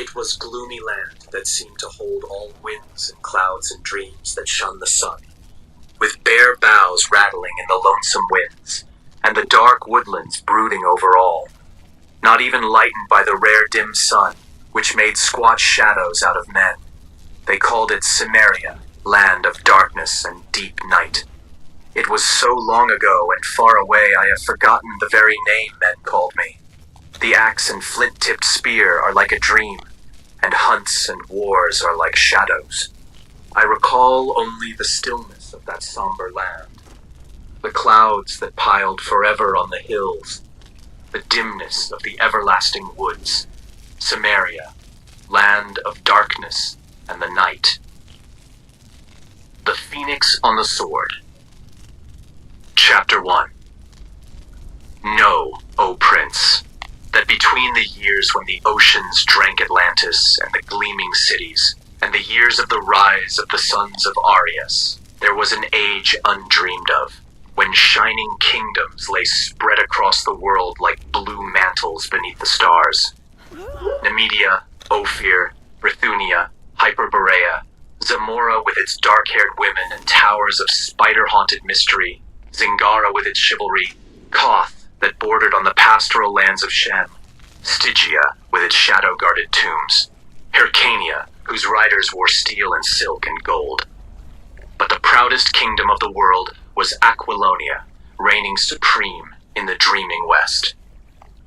It was gloomy land that seemed to hold all winds and clouds and dreams that shun the sun, with bare boughs rattling in the lonesome winds, and the dark woodlands brooding over all, not even lightened by the rare dim sun, which made squat shadows out of men. They called it Cimmeria, land of darkness and deep night. It was so long ago and far away I have forgotten the very name men called me. The axe and flint-tipped spear are like a dream, and hunts and wars are like shadows. I recall only the stillness of that somber land, the clouds that piled forever on the hills, the dimness of the everlasting woods. Cimmeria, land of darkness and the night. The Phoenix on the Sword. Chapter 1. Know, O Prince, that between the years when the oceans drank Atlantis and the gleaming cities, and the years of the rise of the sons of Arius, there was an age undreamed of, when shining kingdoms lay spread across the world like blue mantles beneath the stars. Nemedia, Ophir, Bithynia, Hyperborea, Zamora with its dark-haired women and towers of spider-haunted mystery, Zingara with its chivalry, Koth that bordered on the pastoral lands of Shem, Stygia with its shadow-guarded tombs, Hyrcania, whose riders wore steel and silk and gold. But the proudest kingdom of the world was Aquilonia, reigning supreme in the dreaming west.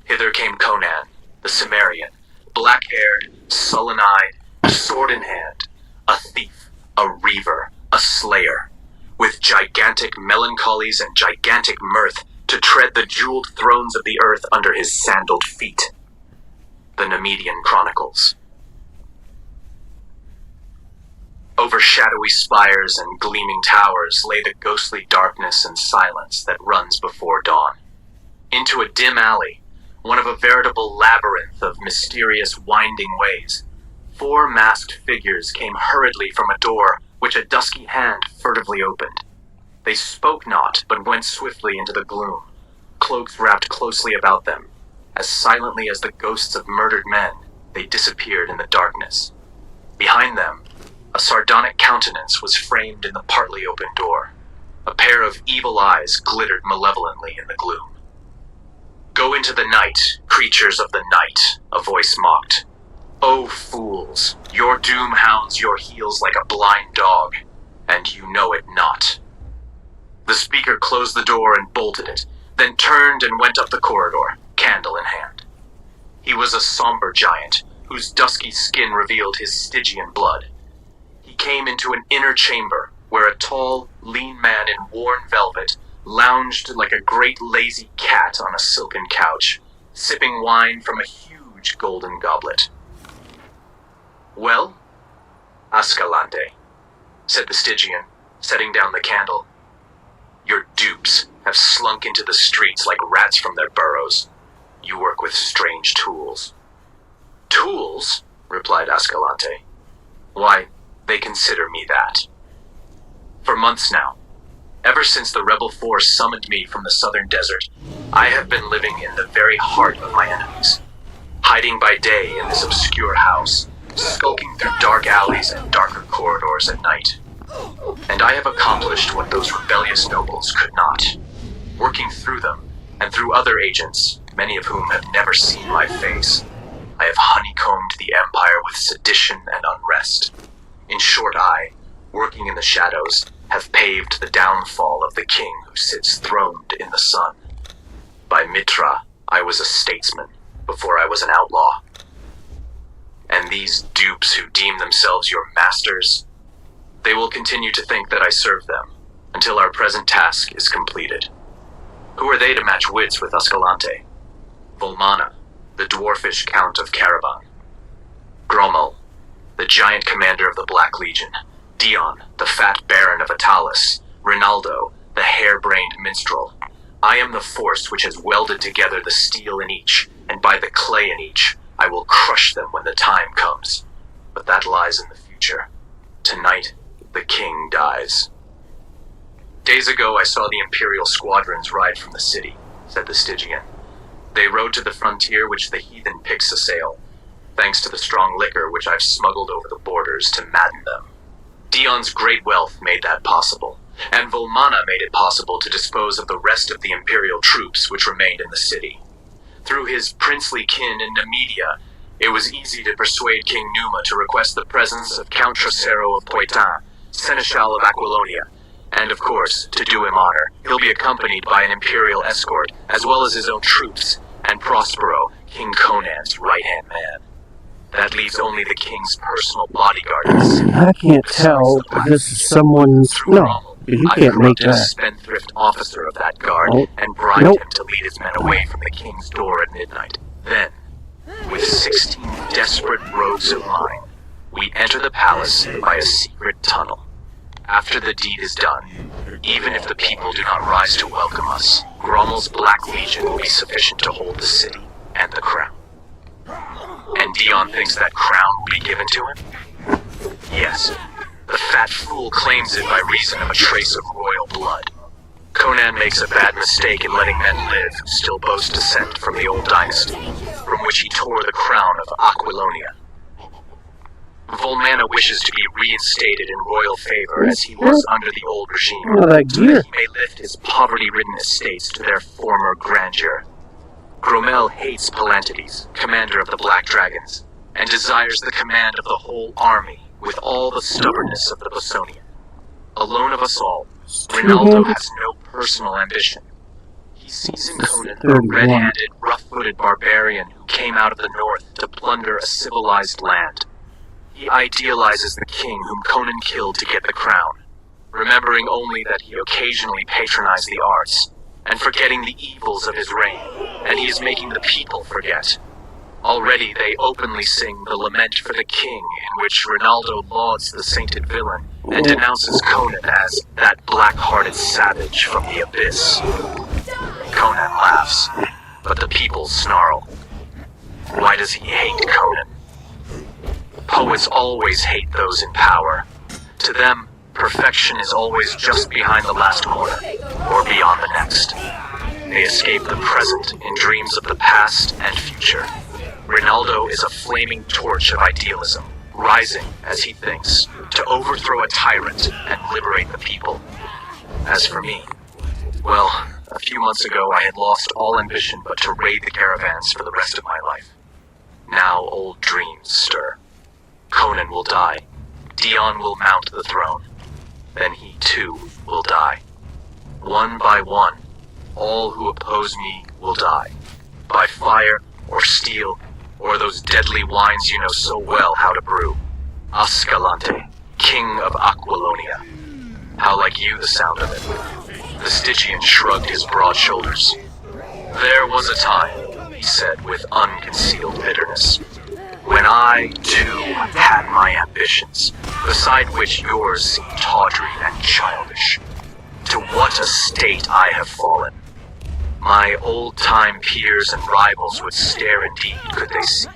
Hither came Conan, the Cimmerian, black-haired, sullen-eyed, sword in hand, a thief, a reaver, a slayer, with gigantic melancholies and gigantic mirth to tread the jeweled thrones of the earth under his sandaled feet. The Nemedian Chronicles. Over shadowy spires and gleaming towers lay the ghostly darkness and silence that runs before dawn. Into a dim alley, one of a veritable labyrinth of mysterious winding ways, 4 masked figures came hurriedly from a door which a dusky hand furtively opened. They spoke not, but went swiftly into the gloom, cloaks wrapped closely about them. As silently as the ghosts of murdered men, they disappeared in the darkness. Behind them, a sardonic countenance was framed in the partly open door. A pair of evil eyes glittered malevolently in the gloom. "Go into the night, creatures of the night," a voice mocked. "O fools, your doom hounds your heels like a blind dog, and you know it not." The speaker closed the door and bolted it, then turned and went up the corridor, candle in hand. He was a somber giant, whose dusky skin revealed his Stygian blood. He came into an inner chamber, where a tall, lean man in worn velvet lounged like a great lazy cat on a silken couch, sipping wine from a huge golden goblet. "Well, Ascalante," said the Stygian, setting down the candle. "Your dupes have slunk into the streets like rats from their burrows. You work with strange tools." "Tools?" replied Ascalante. "Why, they consider me that. For months now, ever since the rebel force summoned me from the southern desert, I have been living in the very heart of my enemies, hiding by day in this obscure house, skulking through dark alleys and darker corridors at night. And I have accomplished what those rebellious nobles could not. Working through them, and through other agents, many of whom have never seen my face, I have honeycombed the empire with sedition and unrest. In short, I, working in the shadows, have paved the downfall of the king who sits throned in the sun. By Mitra, I was a statesman, before I was an outlaw. And these dupes who deem themselves your masters, they will continue to think that I serve them, until our present task is completed. Who are they to match wits with Ascalante? Volmana, the dwarfish count of Caravan. Gromel, the giant commander of the Black Legion. Dion, the fat baron of Atalis. Rinaldo, the hair-brained minstrel. I am the force which has welded together the steel in each, and by the clay in each, I will crush them when the time comes. But that lies in the future. Tonight, the king dies. "Days ago I saw the Imperial squadrons ride from the city," said the Stygian. "They rode to the frontier which the heathen Picts assail. thanks to the strong liquor which I've smuggled over the borders to madden them. Dion's great wealth made that possible, and Volmana made it possible to dispose of the rest of the Imperial troops which remained in the city. Through his princely kin in Nemedia, it was easy to persuade King Numa to request the presence of Count Trocero of Poitin, Seneschal of Aquilonia, and of course, to do him honor, he'll be accompanied by an Imperial escort, as well as his own troops, and Prospero, King Conan's right-hand man. That leaves only the king's personal bodyguard in the city. I can't tell if this is someone's... No, you can't make that. I corrupted a spendthrift officer of that guard and bribed him to lead his men away from the king's door at midnight. Then, with 16 desperate rogues of mine, we enter the palace by a secret tunnel. After the deed is done, even if the people do not rise to welcome us, Grommel's Black Legion will be sufficient to hold the city and the crown. And Dion thinks that crown will be given to him? Yes. The fat fool claims it by reason of a trace of royal blood. Conan makes a bad mistake in letting men live who still boast descent from the old dynasty, from which he tore the crown of Aquilonia. Volmana wishes to be reinstated in royal favor as he was under the old regime, so that he may lift his poverty-ridden estates to their former grandeur. Grommel hates Palantides, commander of the Black Dragons, and desires the command of the whole army with all the stubbornness of the Bossonian. Alone of us all, Rinaldo has no personal ambition. He sees in Conan a red-handed, rough-footed barbarian who came out of the north to plunder a civilized land. He idealizes the king whom Conan killed to get the crown, remembering only that he occasionally patronized the arts, and forgetting the evils of his reign, and he is making the people forget. Already they openly sing the Lament for the King, in which Rinaldo lauds the sainted villain, and denounces Conan as that black-hearted savage from the abyss. Conan laughs, but the people snarl. Why does he hate Conan? Poets always hate those in power. To them, perfection is always just behind the last corner, or beyond the next. They escape the present in dreams of the past and future. Rinaldo is a flaming torch of idealism, rising, as he thinks, to overthrow a tyrant and liberate the people. As for me, well, a few months ago I had lost all ambition but to raid the caravans for the rest of my life. Now old dreams stir. Conan will die. Dion will mount the throne. Then he too will die. One by one, all who oppose me will die. By fire or steel, or those deadly wines you know so well how to brew. Ascalante, king of Aquilonia. How like you the sound of it? The Stygian shrugged his broad shoulders. There was a time, he said with unconcealed bitterness, when I, too, had my ambitions, beside which yours seem tawdry and childish. To what a state I have fallen. My old-time peers and rivals would stare indeed could they see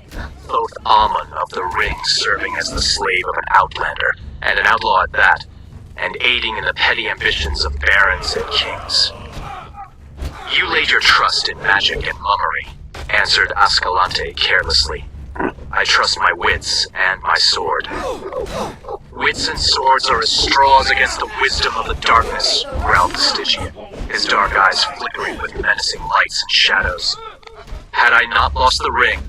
both Amun of the Ring serving as the slave of an outlander, and an outlaw at that, and aiding in the petty ambitions of barons and kings. You laid your trust in magic and mummery, answered Ascalante carelessly. I trust my wits and my sword. Wits and swords are as straws against the wisdom of the darkness, growled the Stygian, his dark eyes flickering with menacing lights and shadows. Had I not lost the ring,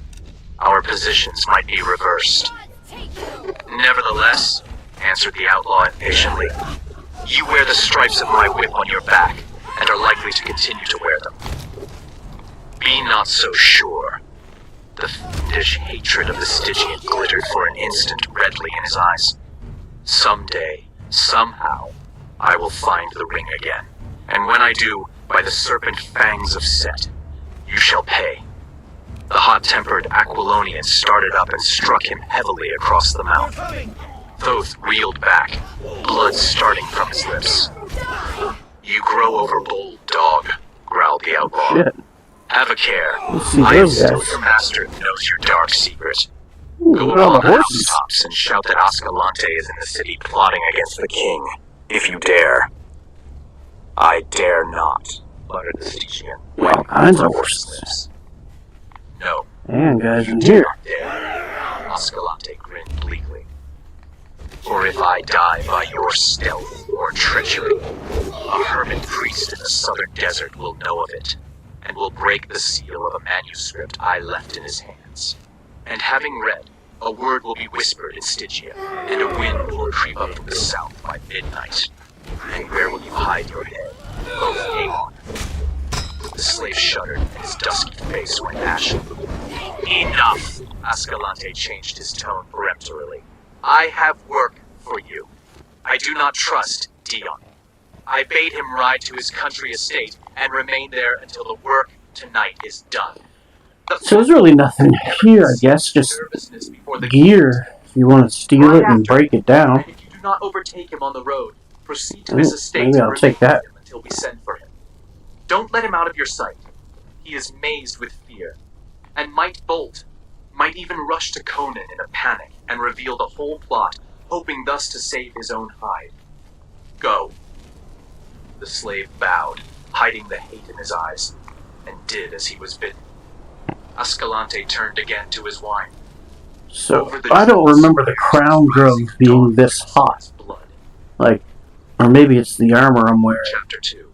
our positions might be reversed. Nevertheless, answered the outlaw impatiently, you wear the stripes of my whip on your back, and are likely to continue to wear them. Be not so sure. The fiendish hatred of the Stygian glittered for an instant redly in his eyes. Someday, somehow, I will find the ring again, and when I do, by the serpent fangs of Set, you shall pay. The hot-tempered Aquilonian started up and struck him heavily across the mouth. Thoth reeled back, blood starting from his lips. You grow overbold, dog, growled the outlaw. Shit. Have a care. I am still your master who knows your dark secret. Go on upon the the horses. housetops and shout that Ascalante is in the city plotting against the king, if you dare. I dare not, muttered the Stygian. All kinds of horses. No, And guys in you do here. not dare. Ascalante grinned bleakly. Or if I die by your stealth or treachery, a hermit priest in the southern desert will know of it, and will break the seal of a manuscript I left in his hands. And having read, a word will be whispered in Stygia, and a wind will creep up from the south by midnight. And where will you hide your head? Oh, Aemon. The slave shuddered, and his dusky face went ashen. Enough! Ascalante changed his tone peremptorily. I have work for you. I do not trust Dion. I bade him ride to his country estate and remain there until the work tonight is done. So there's really nothing here, I guess. Just gear if you want to steal it and break it down. And if you do not overtake him on the road, proceed to his estate maybe I'll take that until we send for him. Don't let him out of your sight. He is mazed with fear, and might bolt, might even rush to Conan in a panic and reveal the whole plot, hoping thus to save his own hide. Go. The slave bowed, hiding the hate in his eyes, and did as he was bidden. Ascalante turned again to his wine. So, I don't remember the crown grove being this hot. Like, or maybe it's the armor I'm wearing. Chapter 2.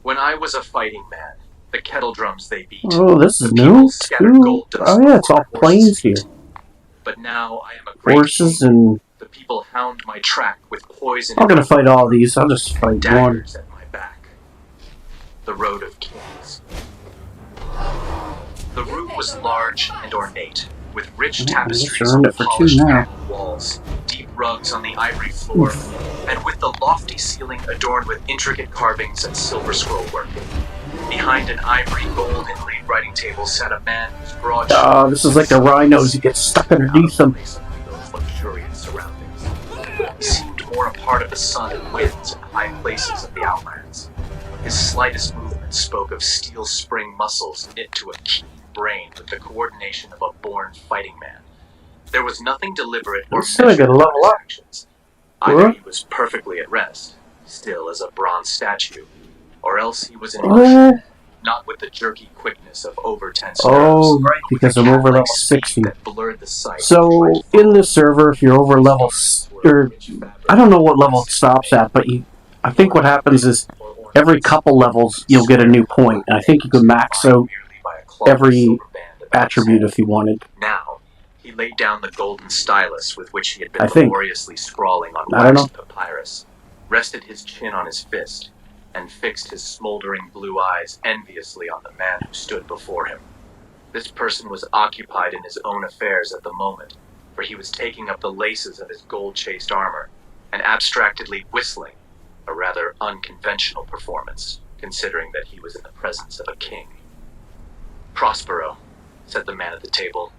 When I was a fighting man, the kettle drums they beat. Oh, this is new, too? Oh yeah, it's all plains here. But now I am a great horses king. And... The people hound my track with poison. I'm gonna fight all these, I'll just fight one. At my back. The road of kings. The room was large and ornate, with rich tapestries on the polished walls, deep rugs on the ivory floor, and with the lofty ceiling adorned with intricate carvings and silver scroll work. Behind an ivory gold inlaid writing table sat a man whose broad shoulders. This is like the rhinos who get stuck underneath them. Those luxuriant surroundings. He seemed more a part of the sun and winds and high places of the outlands. His slightest movement spoke of steel spring muscles knit to a keen brain with the coordination of a born fighting man. There was nothing deliberate or measured in his actions. Either he was perfectly at rest, still as a bronze statue, or else he was in motion, not with the jerky quickness of over-tense nerves. Oh, right, because I'm over level 60. Blurred the sight. So, in this server, if you're over level... I don't know what level it stops at, but I think what happens is every couple levels, you'll get a new point. And I think you can max out every attribute if you wanted. Now, he laid down the golden stylus with which he had been laboriously scrawling on waxed papyrus, rested his chin on his fist, and fixed his smoldering blue eyes enviously on the man who stood before him. This person was occupied in his own affairs at the moment, for he was taking up the laces of his gold-chased armor, and abstractedly whistling, a rather unconventional performance, considering that he was in the presence of a king. "Prospero," said the man at the table,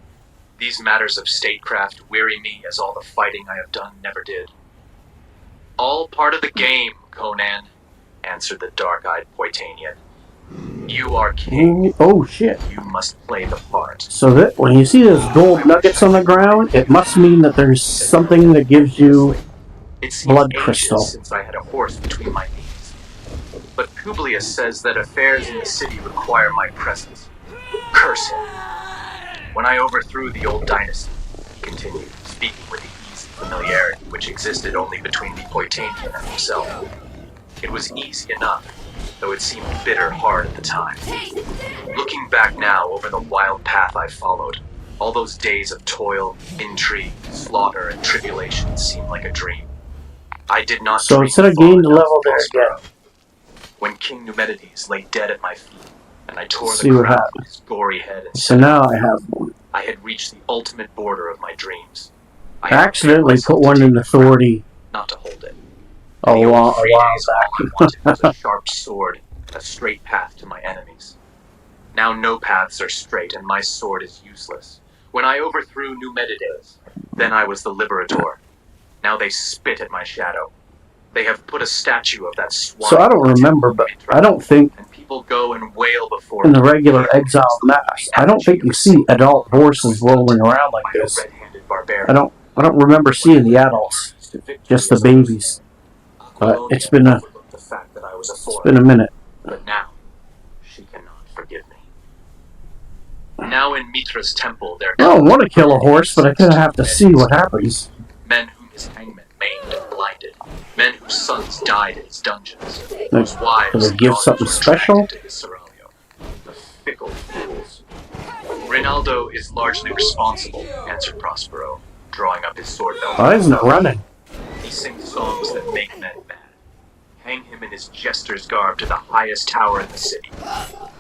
"these matters of statecraft weary me as all the fighting I have done never did." "All part of the game, Conan," answered the dark-eyed Poitanian. "You are king. Oh, shit. You must play the part." So that when you see those gold nuggets on the ground, it must mean that there's something that gives you blood crystal. Since I had a horse between my knees. But Publius says that affairs in the city require my presence. Curse him. When I overthrew the old dynasty, he continued, speaking with the easy familiarity which existed only between the Poitanian and himself. It was easy enough, though it seemed bitter hard at the time. Looking back now over the wild path I followed, all those days of toil, intrigue, slaughter, and tribulation seemed like a dream. I did not. So instead of gaining the level there again. When King Numenides lay dead at my feet, and I tore the crown from his gory head and so now I have one. I had reached the ultimate border of my dreams. I accidentally put one in authority. Not to hold it. A while back. I wanted was a sharp sword and a straight path to my enemies. Now no paths are straight, and my sword is useless. When I overthrew Numenides, then I was the liberator. Now they spit at my shadow. They have put a statue of that swine. So I don't remember, but I don't think and people go and wail before in the regular Exile maps, I don't think you see adult horses rolling around like this. I don't remember seeing the adults, just the babies. But it's been a minute. But now she cannot forgive me. Now in Mitra's temple, there I don't want to kill a horse, but I kind of have to see what happens. Men whom his hangman maimed and blinded. Men whose sons died in his dungeons. Like, Whose wives do they and give daughters something were special? attracted to his seraglio. The fickle fools. Rinaldo is largely responsible, answered Prospero, drawing up his sword belt. Why isn't it running? He sings songs that make men mad. Hang him in his jester's garb to the highest tower in the city.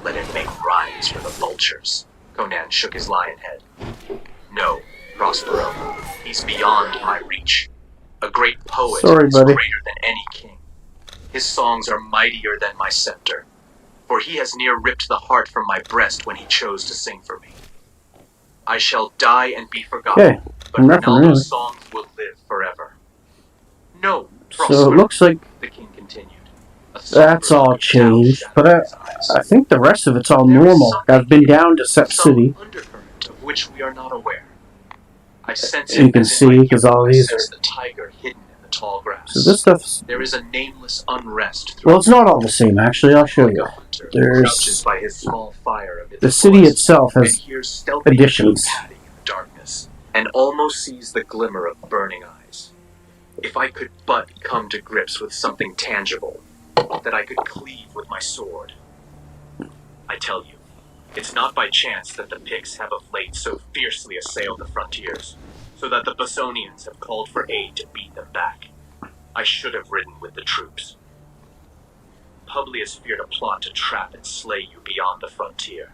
Let him make rhymes for the vultures. Conan shook his lion head. No, Prospero. He's beyond my reach. A great poet Sorry, is buddy. greater than any king. His songs are mightier than my scepter. For he has near ripped the heart from my breast when he chose to sing for me. I shall die and be forgotten, Okay, but nothing really. Rinaldo's songs will live forever. No, Prospero, So it looks like the king continued. that's all changed, but I think the rest of it's all normal. I've been down to Sep City. Undercurrent of which we are not aware. I sense You it can as in my see, 'cause all ear, I these sense are- the tiger hidden in the tall grass. So this stuff's... There is a nameless unrest. Well, it's not all the same, actually. I'll show you. There's... By his small fire amid The city forest, itself and has hears stealthy additions. chatting in the darkness, and almost sees the glimmer of burning eyes. If I could but come to grips with something tangible, that I could cleave with my sword. I tell you, it's not by chance that the Picts have of late so fiercely assailed the frontiers, so that the Bessonians have called for aid to beat them back. I should have ridden with the troops. Publius feared a plot to trap and slay you beyond the frontier,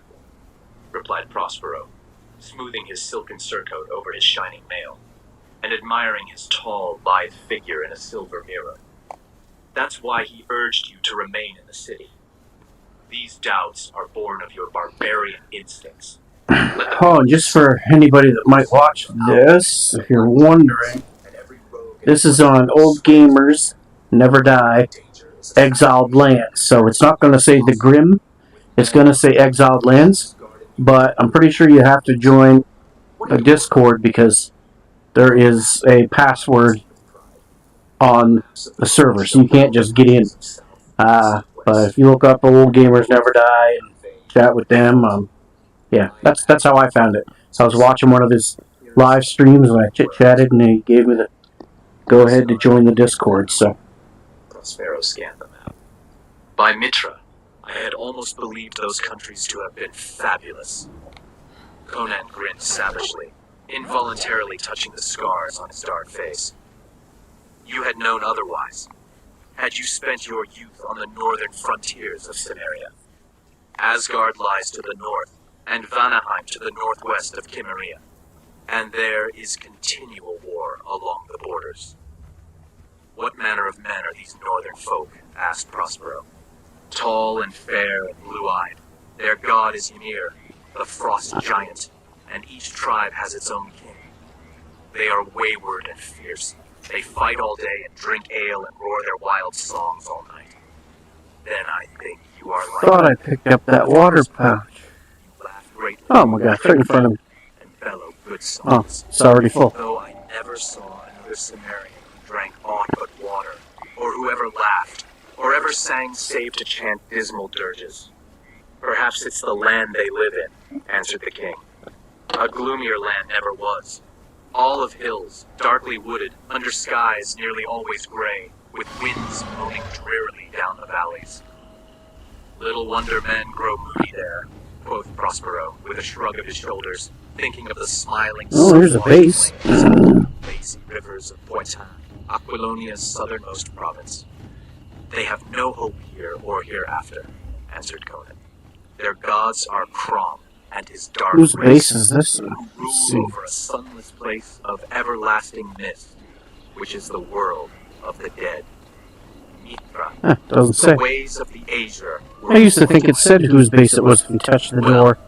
replied Prospero, smoothing his silken surcoat over his shining mail, and admiring his tall, lithe figure in a silver mirror. That's why he urged you to remain in the city. These doubts are born of your barbarian instincts. Oh, and just for anybody that might watch this, if you're wondering, this is on Old Gamers, Never Die, Exiled Lands. So it's not going to say the Grim, it's going to say Exiled Lands, but I'm pretty sure you have to join a Discord because there is a password on the server, so you can't just get in. But if you look up Old Gamers Never Die and chat with them, yeah, that's how I found it. So I was watching one of his live streams and I chit-chatted and he gave me the go-ahead to join the Discord, so... Prospero scanned the map. By Mitra, I had almost believed those countries to have been fabulous. Conan grinned savagely, involuntarily touching the scars on his dark face. You had known otherwise. Had you spent your youth on the northern frontiers of Cimmeria. Asgard lies to the north, and Vanaheim to the northwest of Cimmeria, and there is continual war along the borders. What manner of men are these northern folk? Asked Prospero. Tall and fair and blue-eyed, their god is Ymir, the frost giant, and each tribe has its own king. They are wayward and fierce. They fight all day and drink ale and roar their wild songs all night. Then I think you are like... Thought I picked up that water pouch. Oh my gosh, right in front of me. And bellow good Oh, songs. it's already full. Though I never saw another Cimmerian who drank aught but water, or who ever laughed, or ever sang save to chant dismal dirges. Perhaps it's the land they live in, answered the king. A gloomier land never was. All of hills, darkly wooded, under skies nearly always gray, with winds moaning drearily down the valleys. Little wonder men grow moody there, quoth Prospero, with a shrug of his shoulders, thinking of the smiling... Oh, there's a base. Lazy rivers of Poitin, Aquilonia's southernmost province. They have no hope here or hereafter, answered Conan. Their gods are Crom and his dark Whose race, base is this? who Let's see. rule over a sunless place of everlasting mist, which is the world of the dead. Mithra, Doesn't say. the ways of the Azure. I used to think it said whose base it was if you touched the door.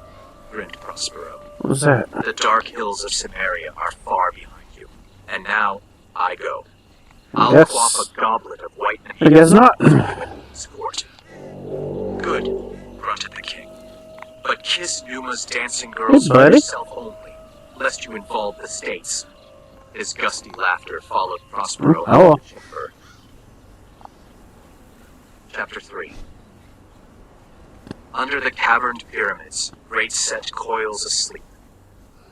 Grinned Prospero. What was that? The dark hills of Cimmeria are far behind you, and now I go. I'll Yes. quaff a goblet of white I guess not. Court. Good, grunted the king. But kiss Numa's dancing girls Hey, for buddy. yourself only, lest you involve the states. His gusty laughter followed Prospero Oh. out of the chamber. Chapter 3. Under the caverned pyramids, great Set coils asleep.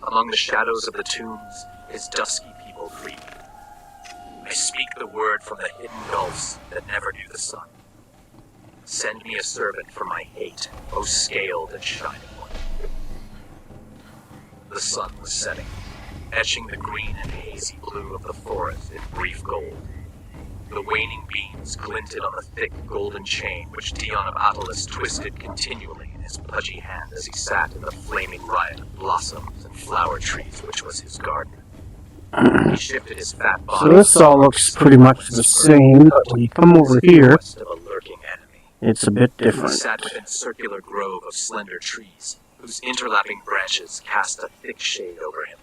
Among the shadows of the tombs, his dusky people creep. I speak the word from the hidden gulfs that never knew the sun. Send me a servant for my hate, O scaled and shining one. The sun was setting, etching the green and hazy blue of the forest in brief gold. The waning beams glinted on the thick golden chain which Dion of Attalus twisted continually in his pudgy hand as he sat in the flaming riot of blossoms and flower trees which was his garden. He shifted his fat body. So this all looks pretty much the same, but when you come over here, it's a bit different. He sat within a circular grove of slender trees, whose interlapping branches cast a thick shade over him.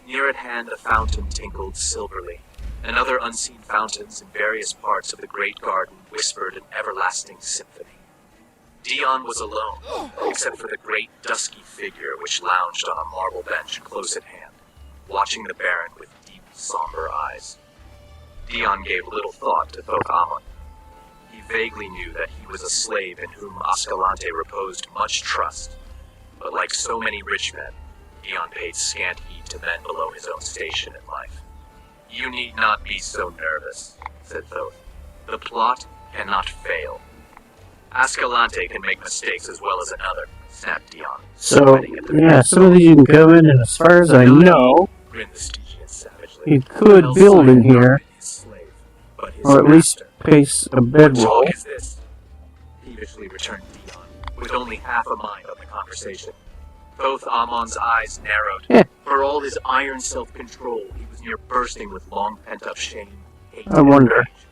Near at hand a fountain tinkled silverly, and other unseen fountains in various parts of the great garden whispered an everlasting symphony. Dion was alone, except for the great dusky figure which lounged on a marble bench close at hand, watching the Baron with deep, somber eyes. Dion gave little thought to Thoth Amon. He vaguely knew that he was a slave in whom Ascalante reposed much trust, but like so many rich men, Dion paid scant heed to men below his own station in life. "You need not be so nervous," said Thoth. "The plot cannot fail. Ascalante can make mistakes as well as another," snapped Dion. So, yeah, some of these you can come in, and as far as I know, grinned the Stygian savagely. you could build in here, or at least pace a "What bedroll. talk is this?" peevishly returned Dion, with only half a mind on the conversation. Thoth Amon's eyes narrowed. For all his iron self-control, he was near bursting with long pent-up shame, hate, I wonder. and rage,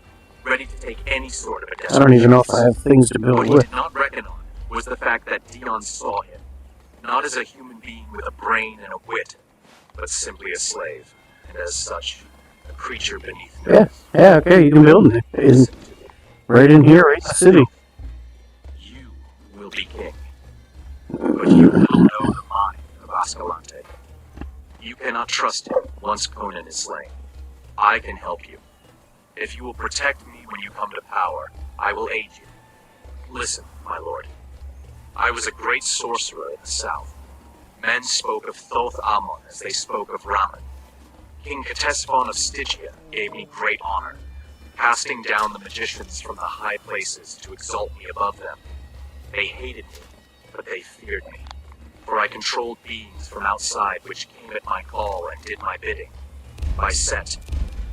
ready to take any sort of a I desperate don't even know if chance. I have things to What build he with. did not reckon on was the fact that Dion saw him, not as a human being with a brain and a wit, but simply a slave, and as such, a creature beneath notice. Yeah, okay, you can build it. Listen to me. Right in here, right in the city. You will be king, but you will know the mind of Ascalante. You cannot trust him once Conan is slain. I can help you. If you will protect me when you come to power, I will aid you. Listen, my lord. I was a great sorcerer in the south. Men spoke of Thoth Amon as they spoke of Raman. King Ctesiphon of Stygia gave me great honor, casting down the magicians from the high places to exalt me above them. They hated me, but they feared me, for I controlled beings from outside which came at my call and did my bidding. By Set,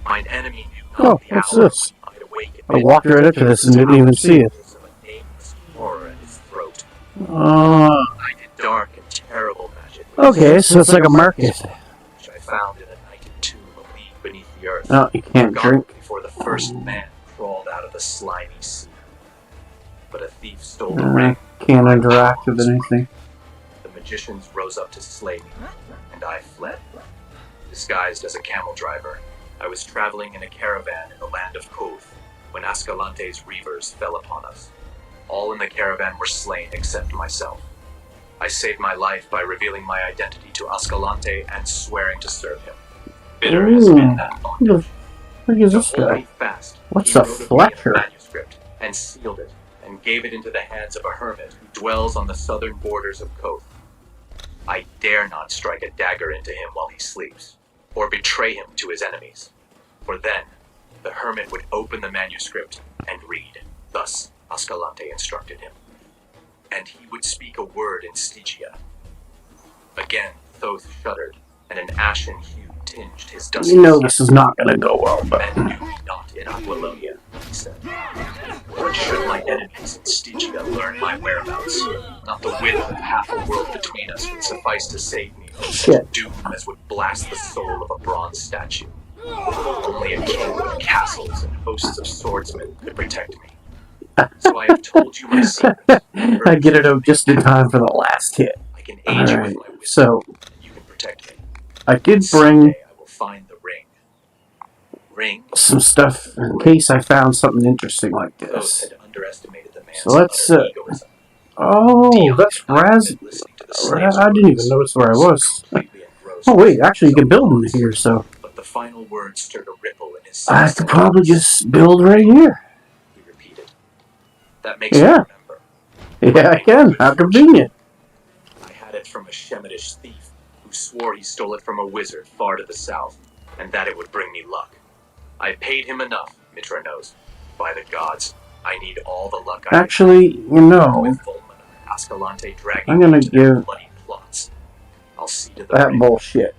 mine enemy knew not Oh, the what's hour this? when he might awake I walked right up to this and didn't even see it. A nameless horror in his throat. Uh, I did dark and terrible magic. okay, so it's like a market. Which I found in a nighted tomb a league beneath the earth. No, you can't Forgotten drink. before the first man crawled out of the slimy sea. But a thief stole the ring. Can't interact with anything. The magicians rose up to slay me, and I fled. Disguised as a camel driver, I was traveling in a caravan in the land of Koth when Ascalante's reavers fell upon us. All in the caravan were slain except myself. I saved my life by revealing my identity to Ascalante and swearing to serve him. Bitter has been that bondage. Look at To this hold guy. me fast, What's he a wrote of me in fletcher? manuscript and sealed it and gave it into the hands of a hermit who dwells on the southern borders of Koth. I dare not strike a dagger into him while he sleeps, or betray him to his enemies, for then the hermit would open the manuscript and read. Thus Ascalante instructed him, and he would speak a word in Stygia. Again Thoth shuddered, and an ashen hue tinged his dusty You know skin. this is not going to go well, but Men knew me not in Aquilonia, he said. But should my enemies in Stygia learn my whereabouts, not the width of half a world between us would suffice to save me from such a shit. doom as would blast the soul of a bronze statue. Only a king with castles and hosts of swordsmen could protect me. So I have told you my secret. I get it out just in time for the last hit. I can aid you with Alright, my wisdom, so and you can protect me. I did bring Someday I will find the ring. Ring? some stuff in case I found something interesting like Thoth this. had underestimated the man's So let's, utter egoism. Oh, Dion that's had not Raz. been listening to the slave's I didn't even words. notice where I was. Completely engrossed Oh wait, in actually you can build in himself. here, so But the final words stirred a ripple in his I sinister could probably eyes. just build right here. He repeated. That makes me Yeah. remember. Yeah, I can. How convenient. I had it from a Shemitish thief who swore he stole it from a wizard far to the south, and that it would bring me luck. I paid him enough, Mitra knows. By the gods, I need all the luck I Actually, you know, with Volman and Ascalante dragging I'm gonna me to their give bloody plots. I'll see to the that ring. bullshit.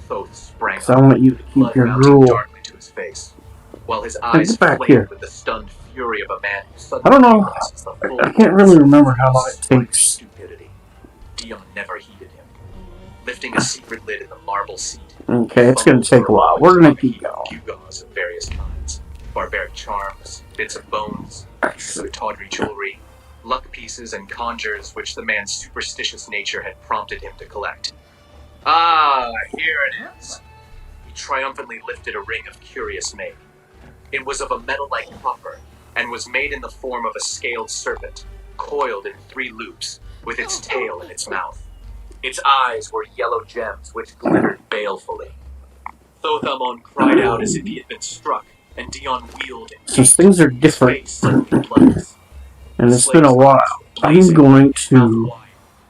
Thoth sprang So I up, want you to blood keep your mounting gruel. darkly to his face, while his eyes get back flamed here. with the stunned fury of a man who I suddenly don't know. realizes the full I can't really remember how long it takes. stupidity. Dion never heeded him, lifting a secret lid in the marble seat. Okay, it's gonna take a while. We're gonna keep going. Gewgaws of various kinds, barbaric charms, bits of bones, pieces of tawdry jewelry, luck pieces and conjures which the man's superstitious nature had prompted him to collect. Ah, here it is. He triumphantly lifted a ring of curious make. It was of a metal-like copper, and was made in the form of a scaled serpent, coiled in 3 loops, with its tail in its mouth. Its eyes were yellow gems which glittered balefully. Thothamon cried out as if he had been struck, and Dion wheeled and Since things are his different, face suddenly bloodless. and it's been a while, I'm going to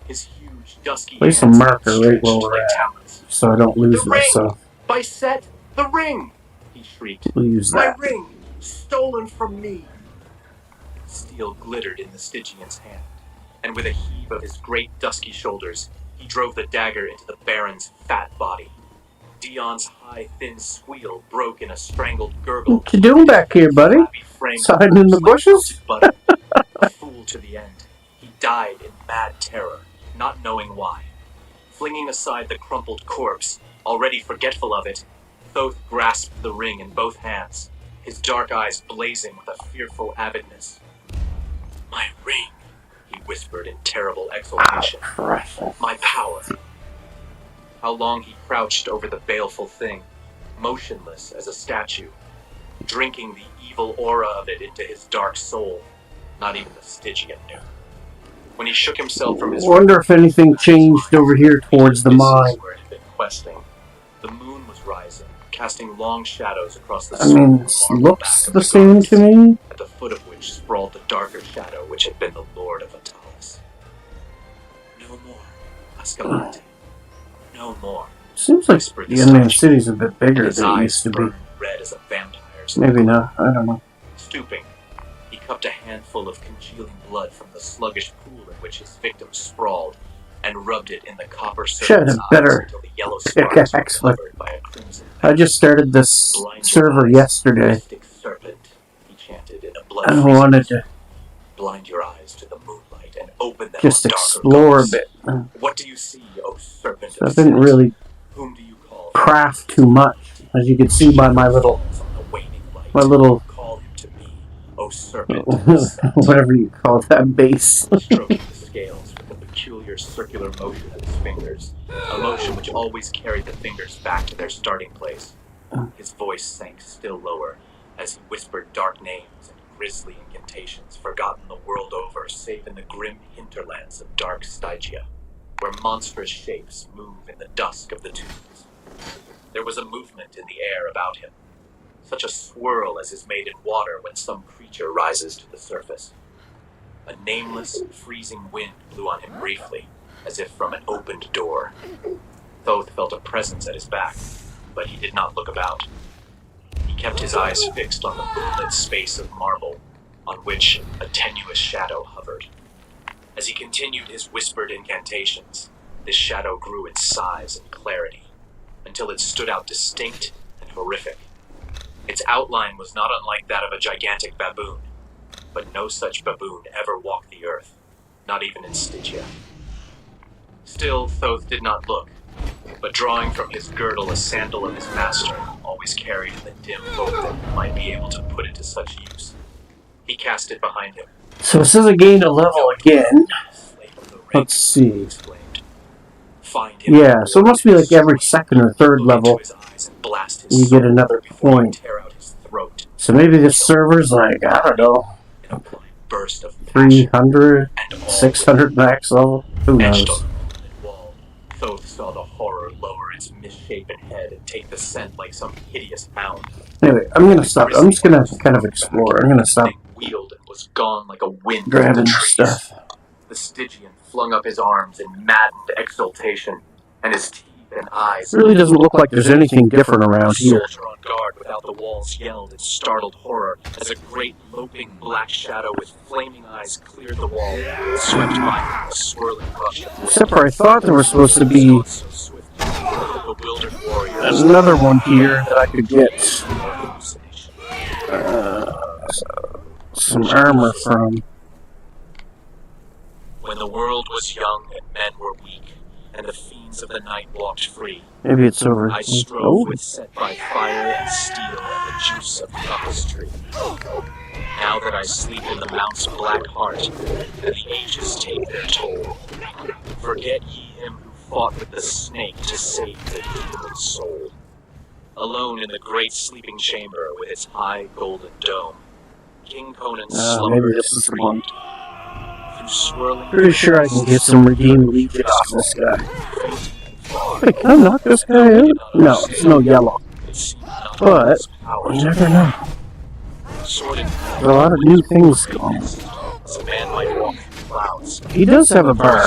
His huge, dusky place a hands marker right where stretched we're like at, talons. so I don't lose The ring! myself. By Set, the ring! He shrieked. We'll use My that. ring! Stolen from me! Steel glittered in the Stygian's hand, and with a heave of his great dusky shoulders, he drove the dagger into the Baron's fat body. Dion's high, thin squeal broke in a strangled gurgle. What you doing back here, buddy? Hiding in the bushes? A fool to the end, he died in mad terror, not knowing why. Flinging aside the crumpled corpse, already forgetful of it, Thoth grasped the ring in both hands, his dark eyes blazing with a fearful avidness. My ring, he whispered in terrible exultation. My power. How long he crouched over the baleful thing, motionless as a statue, drinking the evil aura of it into his dark soul. Not even the Stygian knew. When he shook himself from his wonder if anything changed over here towards the mine. Where it had been questing. The moon was rising, casting long shadows across the I mean, it looks the same to me. at the foot of which sprawled the darker shadow which had been the Lord of Atalis. No more, Ascalante. No more. Seems like the Indian city's a bit bigger than it used to be. Red as a vampire's. Maybe not. I don't know. Stooping, he cupped a handful of congealing blood from the sluggish pool in which his victim sprawled, and rubbed it in the copper serpent's eyes better until the yellow sparks were covered by a crimson. I just started this server yesterday. Mystic serpent, he chanted in a I wanted to blind your eyes to the moonlight and open them just on darker explore a gulfs. bit. What do you see, O serpent So I of didn't Set? really Whom do you call craft too much, as you can see by my little, Call him to me, O serpent of Set. whatever you call that base. Stroking the scales with a peculiar circular motion of his fingers, a motion which always carried the fingers back to their starting place. His voice sank still lower as he whispered dark names and grisly incantations forgotten the world over save in the grim hinterlands of dark Stygia, where monstrous shapes move in the dusk of the tombs. There was a movement in the air about him, such a swirl as is made in water when some creature rises to the surface. A nameless, freezing wind blew on him briefly, as if from an opened door. Thoth felt a presence at his back, but he did not look about. He kept his eyes fixed on the moonlit space of marble, on which a tenuous shadow hovered. As he continued his whispered incantations, this shadow grew in size and clarity, until it stood out distinct and horrific. Its outline was not unlike that of a gigantic baboon, but no such baboon ever walked the earth, not even in Stygia. Still, Thoth did not look, but drawing from his girdle a sandal of his master, always carried in the dim hope that he might be able to put it to such use, he cast it behind him. So it says I gained a level again. Let's see. Yeah, so it must be like every second or third level you get another point. So maybe this server's like, I don't know, 300, 600 max level? Who knows? Thoth saw the horror lower its misshapen head and take the scent like some hideous hound. Anyway, I'm gonna stop. I'm just gonna kind of explore. I'm gonna stop was gone like a wind in Grabbing the trees. stuff. The Stygian flung up his arms in maddened exultation, and his teeth and eyes... It really doesn't look like there's anything different around The here. soldier on guard without the walls yelled in startled horror as a great loping black shadow with flaming eyes cleared the wall and swept by him a swirling rush of Except for I thought there was supposed to be so swift that the bewildered warriors... there's another one here that I could get some armor from. When the world was young and men were weak, and the fiends of the night walked free, Maybe it's over. I strove Oh, with set by fire and steel and the juice of the upas tree. Now that I sleep in the mount's black heart, and the ages take their toll, forget ye him who fought with the snake to save the human soul. Alone in the great sleeping chamber with its high golden dome, King Conan maybe slumbered this is the one. through swirling... Pretty sure I can get some redeemed legion off this guy. Wait, can I knock this guy out? No, it's no yellow. But you never know. There's a lot of new things going on. A man might walk through clouds. He does have a bar.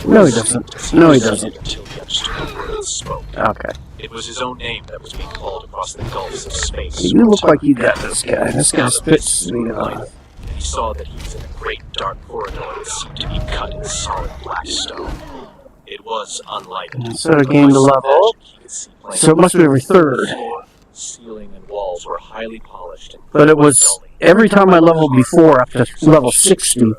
No, he doesn't. No, he doesn't. Until he understood the word it spoke. Okay. It was his own name that was being called across the gulfs of space. You look like you got this guy. This guy spits me on. And he saw that he was in a great dark corridor that seemed to be cut in solid black stone. It was unlighted. So I gained a level. So it must be every third. Ceiling and walls were highly polished, and But it was every time I leveled before up to level 60,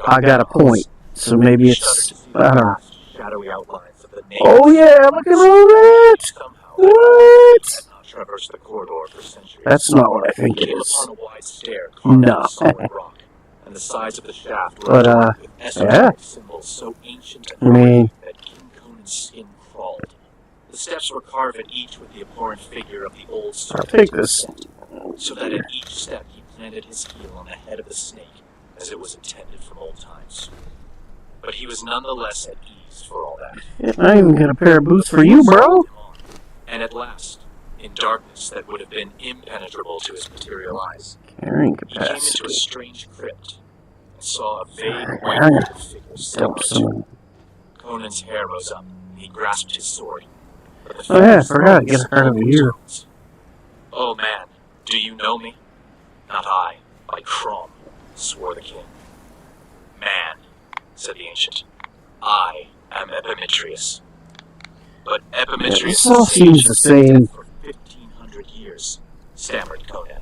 I got a point. So maybe it's, I don't know. Shadowy outlines of the name. Oh yeah, look at all that! What? Traversed the corridor for centuries. That's not what I think it Came is. upon a wide stair carved No. in solid rock, and the sides of the shaft were But, adorned with esoteric symbols so ancient and I mean, that King Conan's skin crawled. The steps were carved at each with the abhorrent figure of the old I'll serpent, take this. so that at each step he planted his heel on the head of the snake, as it was intended from old times. But he was nonetheless at ease for all that. Yeah, I even got a pair of boots for you, bro. And at last, in darkness that would have been impenetrable to his material eyes, Carrying he came into a capacity. strange crypt and saw a vague Alright, white figure Dump silhouetted. some. Conan's hair rose up. He grasped his sword. But the Oh yeah, I figure forgot to get spoke her out of in here. tones. Oh man, do you know me? Not I, by Crom, swore the king. Man, said the ancient, I am Epimetrius. But Epimetrius This all seems the same. for 1,500 years, stammered Conan.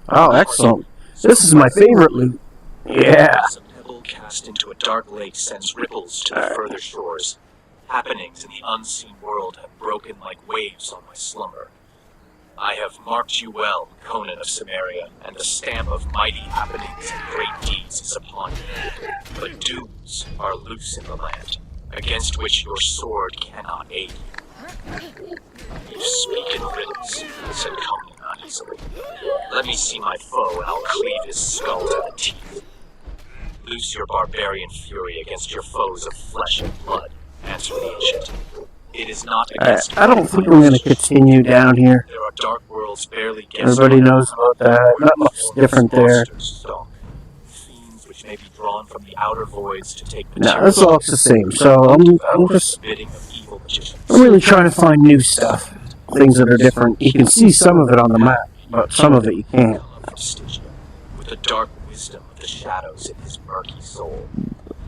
Oh, excellent. This is my favorite loot. Yeah. As a pebble cast into a dark lake sends ripples to the further shores, happenings in the unseen world have broken like waves on my slumber. I have marked you well, Conan of Samaria, and the stamp of mighty happenings and great deeds is upon you. But dooms are loose in the land, against which your sword cannot aid you. You speak in riddles, said Conan uneasily. Let me see my foe, and I'll cleave his skull to the teeth. Loose your barbarian fury against your foes of flesh and blood, answered the ancient. It is not against... I don't think we're going to continue down here. There are dark worlds barely Everybody knows about that. Not much different there. Fiends which may be drawn from the outer voids to take No, this all looks the same. So I'm just, bidding of evil magicians. I'm really trying to find new stuff. Things that are different. You can see some of it on the map, but some of it you can't. From Stygia, with the dark wisdom of the shadows in his murky soul.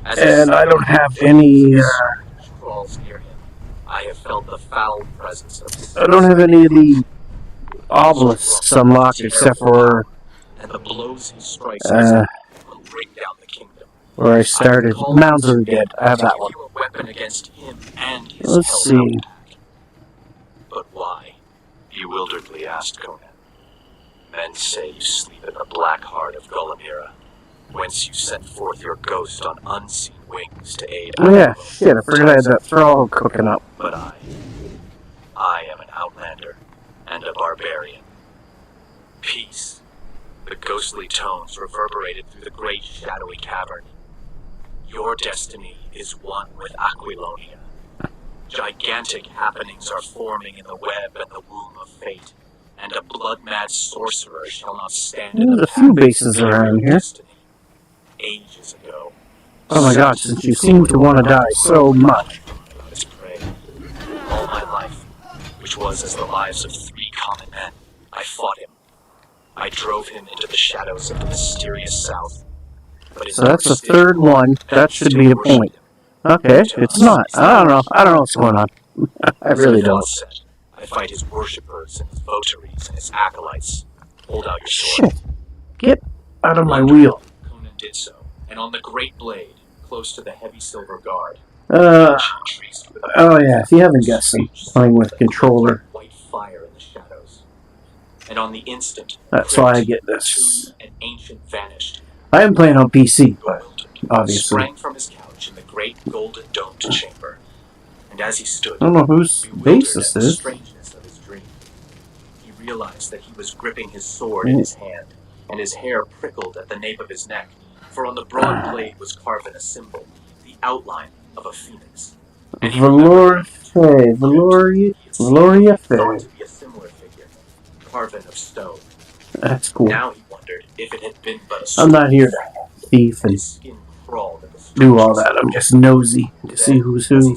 As And I don't have any, crawls near him, I have felt the foul presence of... I don't have any of the obelisks unlocked except for and the blows he strikes will bring down the kingdom. where I started. Mounds of the Dead. I have that one. A weapon against him and his Let's hellbound see. pack. But why? Bewilderedly asked Conan. Men say you sleep in the black heart of Gulamira, whence you sent forth your ghost on unseen wings to aid... Oh yeah, shit, I forgot I had that thrall cooking up. But I am an outlander and a barbarian. Peace. The ghostly tones reverberated through the great shadowy cavern. Your destiny is one with Aquilonia. Gigantic happenings are forming in the web and the womb of fate, and a blood-mad sorcerer shall not stand in There's the a few path bases of around here. destiny. Ages ago. Oh my god, since you seem to want to die so much. His prey. All my life, which was as the lives of 3 common men, I fought him. I drove him into the shadows of the mysterious south. But So that's the third one. That should be a point. Okay, it's not. I don't know. I don't know what's going on. I really don't. I fight his worshippers and his votaries and his acolytes. Hold out your sword. Shit. Get out of my wheel. Conan did so, and on the great blade, close to the heavy silver guard. Oh yeah, if you haven't guessed, I'm playing with a controller. White fire in the shadows. And on the instant, that's why I get this. An ancient vanished. I am playing on PC, but obviously. Sprang from his couch in the great golden domed chamber, and as he stood, I don't know whose base this is. Strangeness of his dream, he realized that he was gripping his sword in his hand, and his hair prickled at the nape of his neck, for on the broad blade was carved a symbol, the outline of a phoenix. Valoria Faye. To be a similar figure, carven of stone. That's cool. Now he wondered if it had been but a sword. I'm not here to thief and do all that. I'm just nosy to see who's who.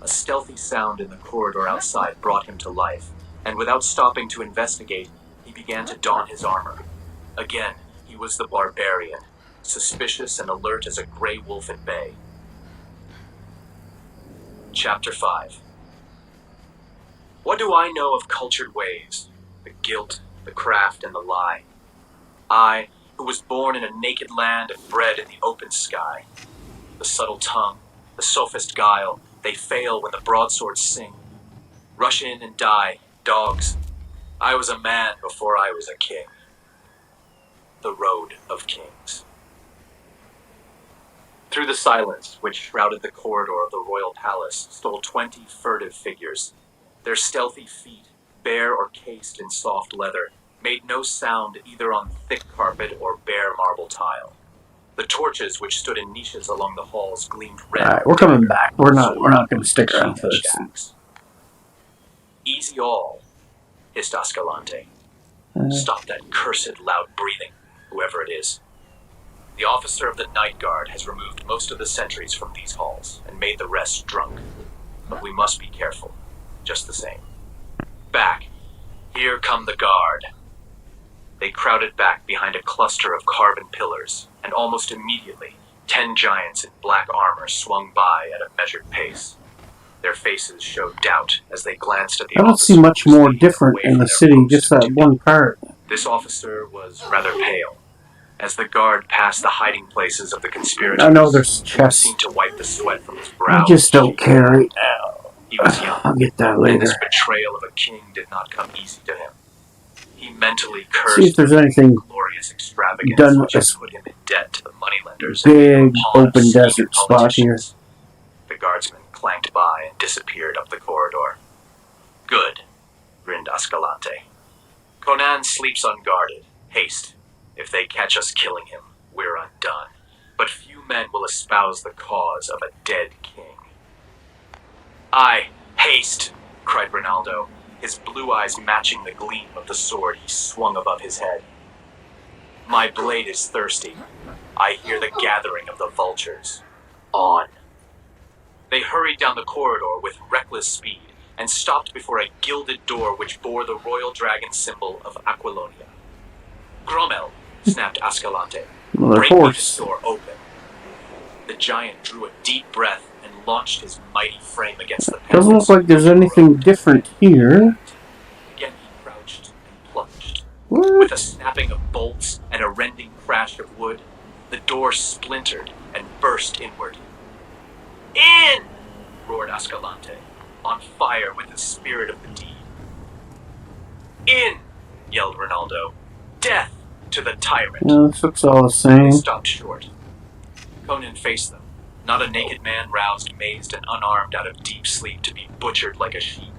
A stealthy sound in the corridor outside brought him to life, and without stopping to investigate, he began to don his armor. Again, he was the barbarian, suspicious and alert as a gray wolf at bay. Chapter 5. What do I know of cultured ways? The guilt, the craft, and the lie. I, who was born in a naked land and bred in the open sky. The subtle tongue, the sophist guile, they fail when the broadswords sing. Rush in and die, dogs. I was a man before I was a king. The Road of Kings. Through the silence which shrouded the corridor of the royal palace stole 20 furtive figures. Their stealthy feet, bare or cased in soft leather, made no sound either on thick carpet or bare marble tile. The torches which stood in niches along the halls gleamed red. Alright, we're coming back. We're not going to stick around for this. Easy all, hissed Ascalante. Stop that cursed loud breathing, whoever it is. The officer of the night guard has removed most of the sentries from these halls and made the rest drunk. But we must be careful, just the same. Back. Here come the guard. They crowded back behind a cluster of carven pillars, and almost immediately, 10 giants in black armor swung by at a measured pace. Their faces showed doubt as they glanced at the officer. I don't see much more different in the city, just that one part. This officer was rather pale. As the guard passed the hiding places of the conspirators, I know there's chests. Seemed to wipe the sweat from his brow. I just don't care right now. He was young. I'll get that later. And this betrayal of a king did not come easy to him. He mentally cursed see if there's anything glorious extravagance done which with had this put him in debt to the moneylenders. big open desert spot here. The guardsmen clanked by and disappeared up the corridor. Good, grinned Ascalante. Conan sleeps unguarded. Haste. If they catch us killing him, we're undone. But few men will espouse the cause of a dead king. Aye, haste, cried Ronaldo, his blue eyes matching the gleam of the sword he swung above his head. My blade is thirsty. I hear the gathering of the vultures. On. They hurried down the corridor with reckless speed and stopped before a gilded door which bore the royal dragon symbol of Aquilonia. Grommel, snapped Ascalante. Break this door open. The giant drew a deep breath and launched his mighty frame against the panels. Doesn't look like there's anything different here. Again he crouched and plunged. What? With a snapping of bolts and a rending crash of wood, the door splintered and burst inward. In! Roared Ascalante, on fire with the spirit of the deed. In! Yelled Ronaldo. Death to the tyrant. Yeah, this looks all the same. They stopped short. Conan faced them, not a naked man roused, mazed, and unarmed out of deep sleep to be butchered like a sheep,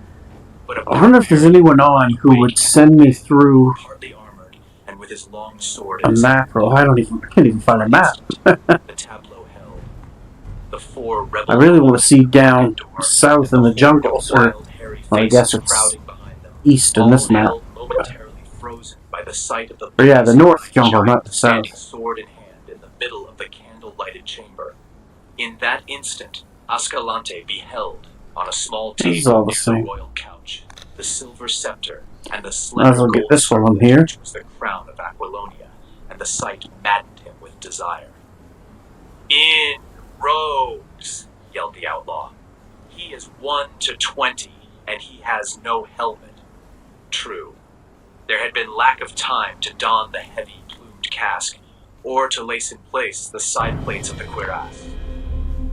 but a I wonder if there's anyone on who would send me through hardly armored, and with his long sword a macro. I can't even find a map. The tableau held. The 4 rebel I really want to see down south in the jungles, or well, I guess it's east in this map. the sight of the the north jungle, giant not the standing south. sword in hand in the middle of the candle-lighted chamber. In that instant, Ascalante beheld, on a small This is table all the near the same. royal couch, the silver scepter and the Might as slender well get gold this one circlet here. which was the crown of Aquilonia, and the sight maddened him with desire. "In, rogues!" yelled the outlaw. "He is 1 to 20, and he has no helmet." True. There had been lack of time to don the heavy plumed casque, or to lace in place the side plates of the cuirass.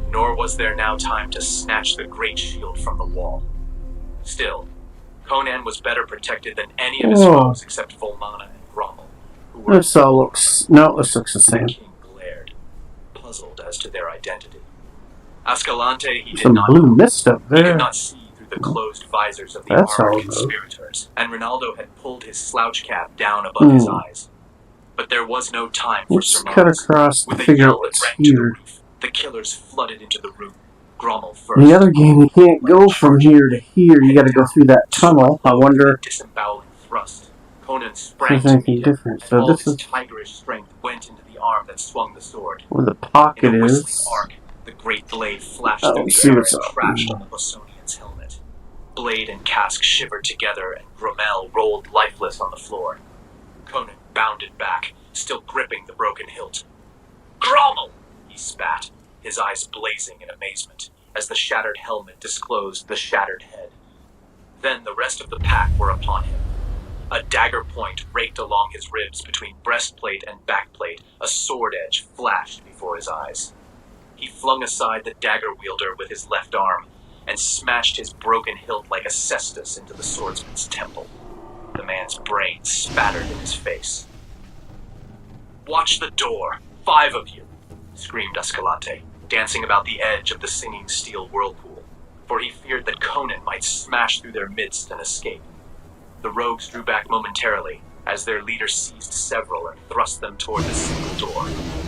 Nor was there now time to snatch the great shield from the wall. Still, Conan was better protected than any of his foes except Volmana and Grommel, who were... This all looks... No, this looks the The same. king glared, puzzled as to their identity. Ascalante he did Some not blue know. mist up He could there. not see through the closed visors of the That's armored all good. conspirators, and Ronaldo had pulled his slouch cap down above his eyes. But there was no time for Let's cut surmise. across to With a figure out yell that what's rang to the here. roof, the killers flooded into the room. Grommel first. In the other game, you can't go from here to here. You gotta go through that tunnel. I wonder Disemboweling thrust. Conan if sprang there's to anything meet him, different. and So all this his is tigerish strength went into the arm that swung the sword. where the In pocket a whistling is. arc, the great blade flashed Oh, through let's the see air what's and up. crashed on the Bosonian's helmet. Blade and casque shivered together, and Grommel rolled lifeless on the floor. Conan bounded back, still gripping the broken hilt. "Grommel!" he spat, his eyes blazing in amazement, as the shattered helmet disclosed the shattered head. Then the rest of the pack were upon him. A dagger point raked along his ribs between breastplate and backplate. A sword edge flashed before his eyes. He flung aside the dagger wielder with his left arm and smashed his broken hilt like a cestus into the swordsman's temple. The man's brain spattered in his face. "Watch the door, 5 of you!" screamed Escalante, dancing about the edge of the singing steel whirlpool, for he feared that Conan might smash through their midst and escape. The rogues drew back momentarily, as their leader seized several and thrust them toward the single door,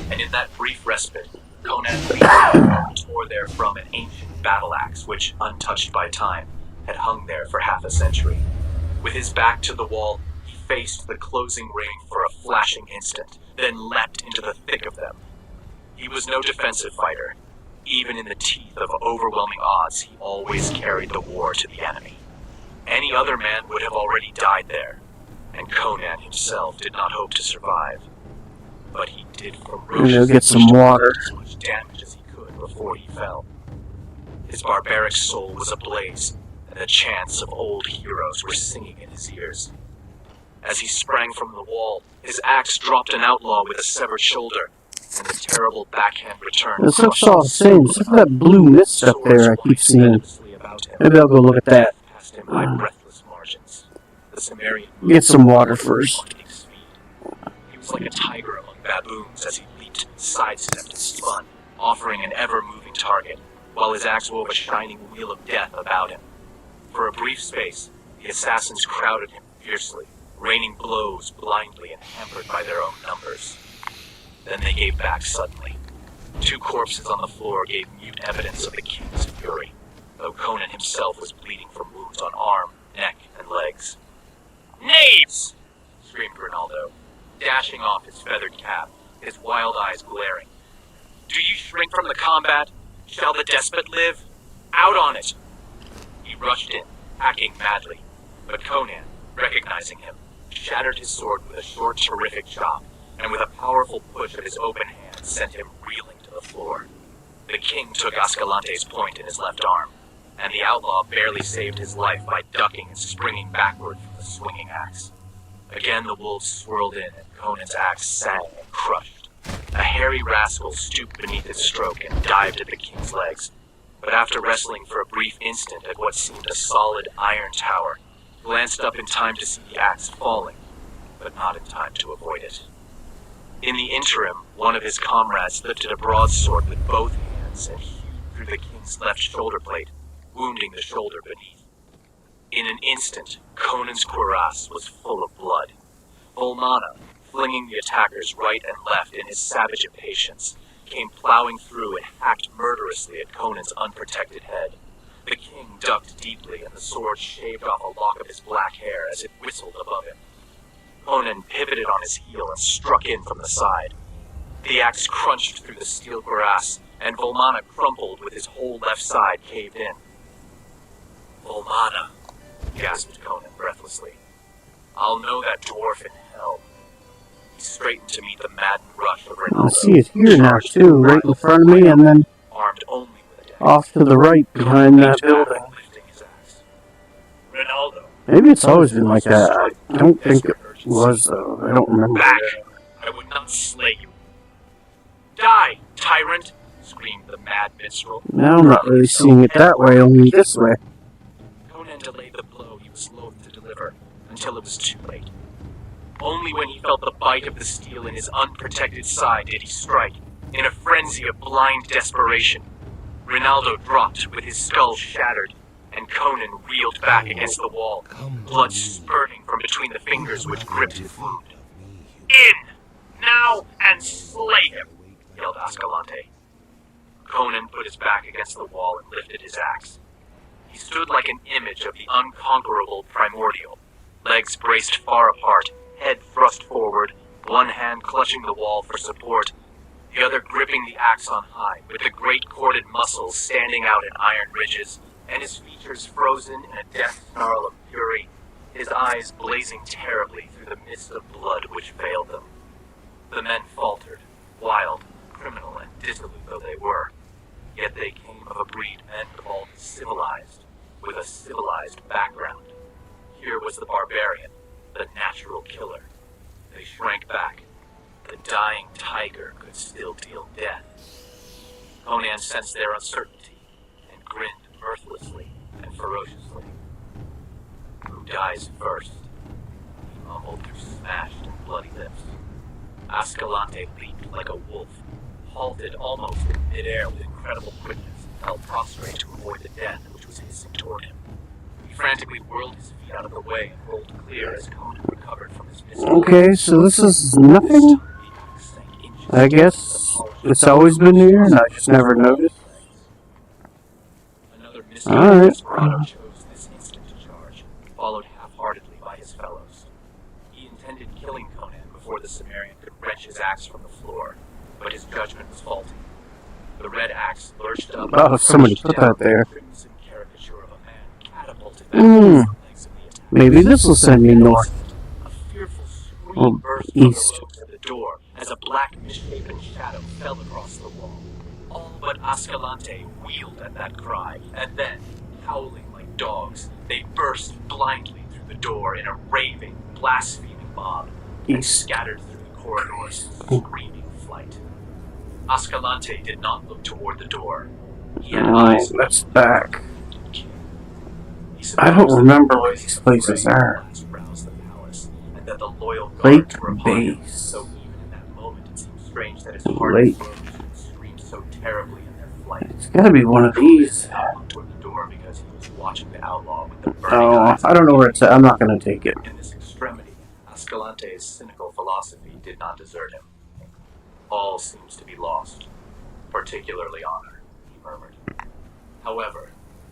and in that brief respite, Conan leaped and tore therefrom an ancient battle-axe which, untouched by time, had hung there for half a century. With his back to the wall, he faced the closing ring for a flashing instant, then leapt into the thick of them. He was no defensive fighter. Even in the teeth of overwhelming odds, he always carried the war to the enemy. Any other man would have already died there, and Conan himself did not hope to survive. But he did ferociously get some water. as much damage as he could before he fell. His barbaric soul was ablaze, and the chants of old heroes were singing in his ears. As he sprang from the wall, his axe dropped an outlaw with a severed shoulder, and the terrible backhand returned. This looks all the same. Look at that blue mist up there I keep seeing. Maybe I'll go look at that. Past him by breathless margins. The Cimmerian Get some water first. lightning speed. He was like a tiger among baboons as he leaped, sidestepped, and spun, offering an ever-moving target, while his axe wove a shining wheel of death about him. For a brief space, the assassins crowded him fiercely, raining blows blindly and hampered by their own numbers. Then they gave back suddenly. 2 corpses on the floor gave mute evidence of the king's fury, though Conan himself was bleeding from wounds on arm, neck, and legs. "Knaves!" screamed Ronaldo, dashing off his feathered cap, his wild eyes glaring. "Do you shrink from the combat? Shall the despot live? Out on it!" He rushed in, hacking madly, but Conan, recognizing him, shattered his sword with a short, terrific chop, and with a powerful push of his open hand sent him reeling to the floor. The king took Ascalante's point in his left arm, and the outlaw barely saved his life by ducking and springing backward from the swinging axe. Again the wolves swirled in, and Conan's axe sang and crushed. A hairy rascal stooped beneath his stroke and dived at the king's legs, but after wrestling for a brief instant at what seemed a solid iron tower, glanced up in time to see the axe falling, but not in time to avoid it. In the interim, one of his comrades lifted a broadsword with both hands and hewed through the king's left shoulder plate, wounding the shoulder beneath. In an instant, Conan's cuirass was full of blood. Volmana, flinging the attackers right and left in his savage impatience, came plowing through and hacked murderously at Conan's unprotected head. The king ducked deeply, and the sword shaved off a lock of his black hair as it whistled above him. Conan Conan pivoted on his heel and struck in from the side. The axe crunched through the steel grass, and Volmana crumpled with his whole left side caved in. "Volmana," gasped Conan breathlessly. "I'll know that dwarf in hell." He straightened to meet the maddened rush of Ronaldo. I see it here now, too, right in front of me, and then armed only with a dagger. off to the right behind that building. Lifting his axe. "Ronaldo." Maybe it's always been like that. I don't think it was, though. I don't remember. "Back! I would not slay you." "Die, tyrant!" screamed the mad minstrel. Now I'm not really seeing it that way, only this way. Conan delayed the blow he was loath to deliver until it was too late. Only when he felt the bite of the steel in his unprotected side did he strike, in a frenzy of blind desperation. Ronaldo dropped with his skull shattered, and Conan reeled back against the wall, blood spurting from between the fingers which gripped his wound. "In! Now and slay him!" yelled Ascalante. Conan put his back against the wall and lifted his axe. He stood like an image of the unconquerable primordial, legs braced far apart, head thrust forward, one hand clutching the wall for support, the other gripping the axe on high, with the great corded muscles standing out in iron ridges, and his features frozen in a death snarl of fury, his eyes blazing terribly through the mist of blood which veiled them. The men faltered, wild, criminal, and dissolute though they were, yet they came of a breed men called civilized, with a civilized background. Here was the barbarian, the natural killer. They shrank back. The dying tiger could still deal death. Conan sensed their uncertainty and grinned mirthlessly and ferociously. "Who dies first?" he mumbled through smashed and bloody lips. Ascalante leaped like a wolf, halted almost in midair with incredible quickness, and fell prostrate to avoid the death which was hissing toward him. He frantically whirled his feet out of the way and rolled clear as Conan recovered from his pistol. Okay, so this is nothing? I guess it's always been here and I just never noticed. Another mysterious desperado chose this instant to charge, followed half-heartedly by his fellows. He intended killing Conan before the Cimmerian could wrench his axe from the floor, but his judgment was faulty. The red axe lurched up. Oh, somebody put that there. Crimson caricature of a man catapulted back against the legs of the attacker. Maybe this will send me north. A fearful scream Or burst from the east. ropes at the door as a black misshapen shadow fell across the wall. All but Ascalante wheeled at that cry, and then, howling like dogs, they burst blindly through the door in a raving, blaspheming mob, and East. scattered through the corridors in screaming flight. Ascalante did not look toward the door. He had eyes Oh, that's back. He I don't supposed remember that where the these voice places of the are. blast roused the palace, and that the loyal Lake guards were upon him. Base. So even in that moment, it seemed strange that his heart Lake. and foes screamed so terribly in their flight. It's gotta be one of these. Looked toward the door because he was watching the outlaw with the burning Oh, eyes. I don't know where it's at. I'm not gonna take it. In this extremity, Ascalante's cynical philosophy did not desert him. All seems to be lost, particularly honor, he murmured. However,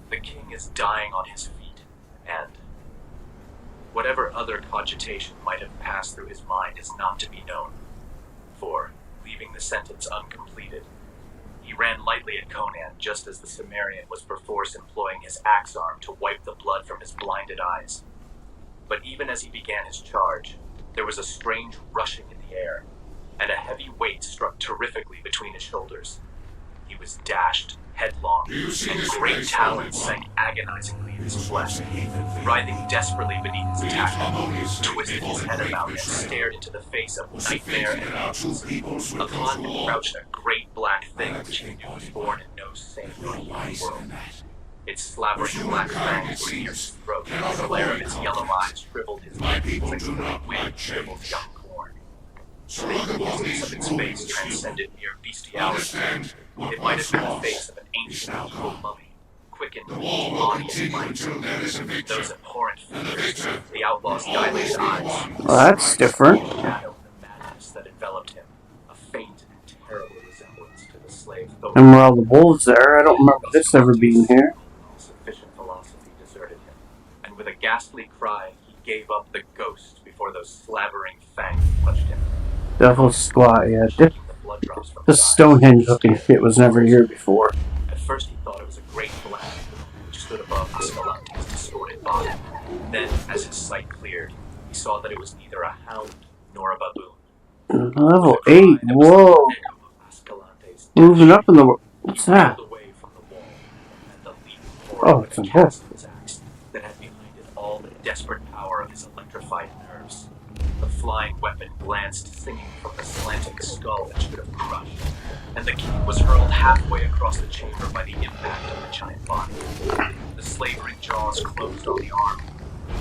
the king is dying on his feet, and whatever other cogitation might have passed through his mind is not to be known. For, leaving the sentence uncompleted, he ran lightly at Conan just as the Cimmerian was perforce employing his axe arm to wipe the blood from his blinded eyes. But even as he began his charge, there was a strange rushing in the air, and a heavy weight struck terrifically between his shoulders. He was dashed headlong, and great talons sank agonizingly in his flesh. Writhing desperately beneath his attacker, he twisted his head about and stared into the face of nightmare and angels. Upon him crouched a great black thing which he knew was born in no sane nor human world. Its slavering black fangs were near his throat, and the glare of its yellow eyes shriveled his lips like the wind shrivels young corn. The hideousness of its face transcended mere bestiality. It might have been the face of an ancient evil mummy, quickened with body and light. Those abhorrent features, the outlaw's dilated eyes, Well, that's different. the shadow and the madness that enveloped him, a faint and terrible resemblance to the slave Thoth. And were all the wolves there? I don't remember this ever being here. Sufficient philosophy deserted him, and with a ghastly cry, he gave up the ghost before before those slavering fangs clutched him. Devil's Squat, yeah. Shaking the blood drops from This his eyes. Stonehenge looking shit was never here before. At first he thought it was a great flag, which stood above Ascalante's distorted body. Then, as his sight cleared, he saw that it was neither a hound nor a baboon. Level 8, whoa. Moving up in the world. What's that? Oh, it's a book. That had behind it all the desperate power of his electrified nerves. The flying weapon glanced singing from the slanting skull that should have crushed, and the king was hurled halfway across the chamber by the impact of the giant body. The slavering jaws closed on the arm.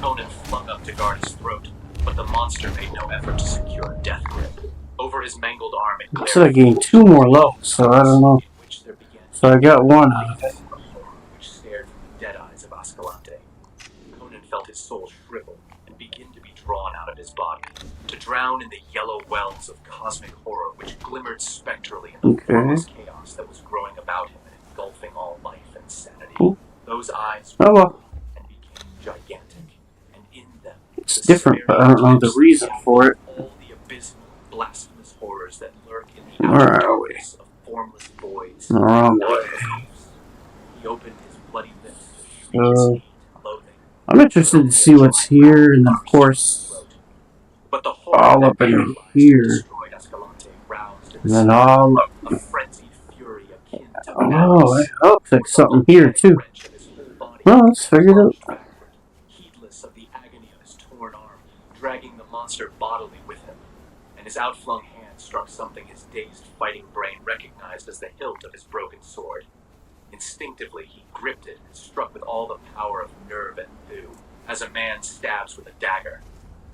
Conan flung up to guard his throat, but the monster made no effort to secure a death grip. Over his mangled arm it glared. So I gained 2 more levels, so I don't know. So I got 1 out of it. Which stared from the dead eyes of Ascalante. Conan felt his soul shrivel and begin to be drawn out of his body, to drown in the yellow wells of cosmic horror which glimmered spectrally in the formless chaos that was growing about him and engulfing all life and sanity. Those eyes grew and became gigantic, and in them it's different, but I don't know the reason for it. All the abysmal, blasphemous horrors that lurk in the Where outer are we? darkness of formless voids. The wrong way. He opened his bloody lips to shriek his hate and loathing. I'm interested to see what's here, and of course, But the all up in here, and then all up. a frenzied fury akin to Oh, I hope there's something here too. Well, let's figure it out. Heedless of the agony of his torn arm, dragging the monster bodily with him, and his outflung hand struck something his dazed fighting brain recognized as the hilt of his broken sword. Instinctively, he gripped it and struck with all the power of nerve and thew, as a man stabs with a dagger.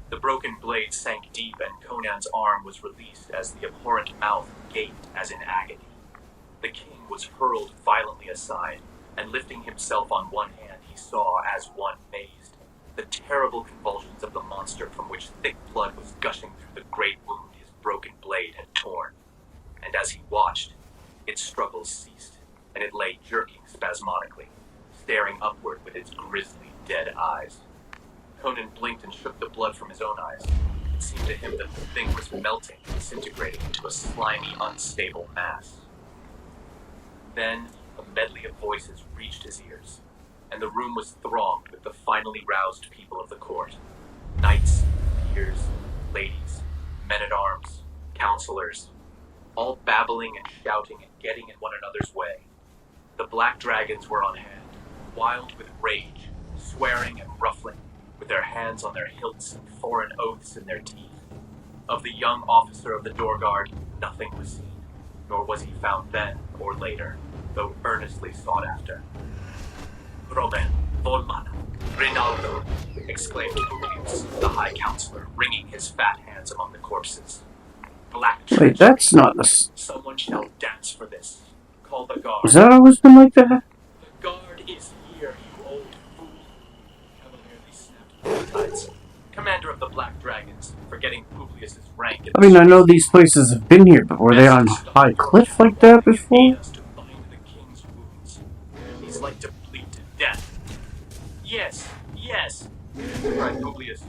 The broken blade sank deep, and Conan's arm was released as the abhorrent mouth gaped as in agony. The king was hurled violently aside, and lifting himself on one hand, he saw, as one mazed, the terrible convulsions of the monster from which thick blood was gushing through the great wound his broken blade had torn. And as he watched, its struggles ceased, and it lay jerking spasmodically, staring upward with its grisly, dead eyes. Conan blinked and shook the blood from his own eyes. It seemed to him that the thing was melting, disintegrating into a slimy, unstable mass. Then, a medley of voices reached his ears, and the room was thronged with the finally roused people of the court. Knights, peers, ladies, men-at-arms, counselors, all babbling and shouting and getting in one another's way. The black dragons were on hand, wild with rage, swearing and ruffling, with their hands on their hilts and foreign oaths in their teeth. Of the young officer of the door guard, nothing was seen, nor was he found then or later, though earnestly sought after. "Roben, Volmana, Rinaldo," exclaimed Publius, the High Counselor, wringing his fat hands among the corpses. "Black Wait, that's not the. Someone shall dance for this. Call the guard. Has that always been like that? The guard is here, you old fool." Cavalierly snapped Tides, commander of the Black Dragons, forgetting Publius's rank. I mean, I know these places have been here, but were they on high cliff like that before? To bind the king's wounds. He's like to bleed to death. Yes, yes, cried Publius,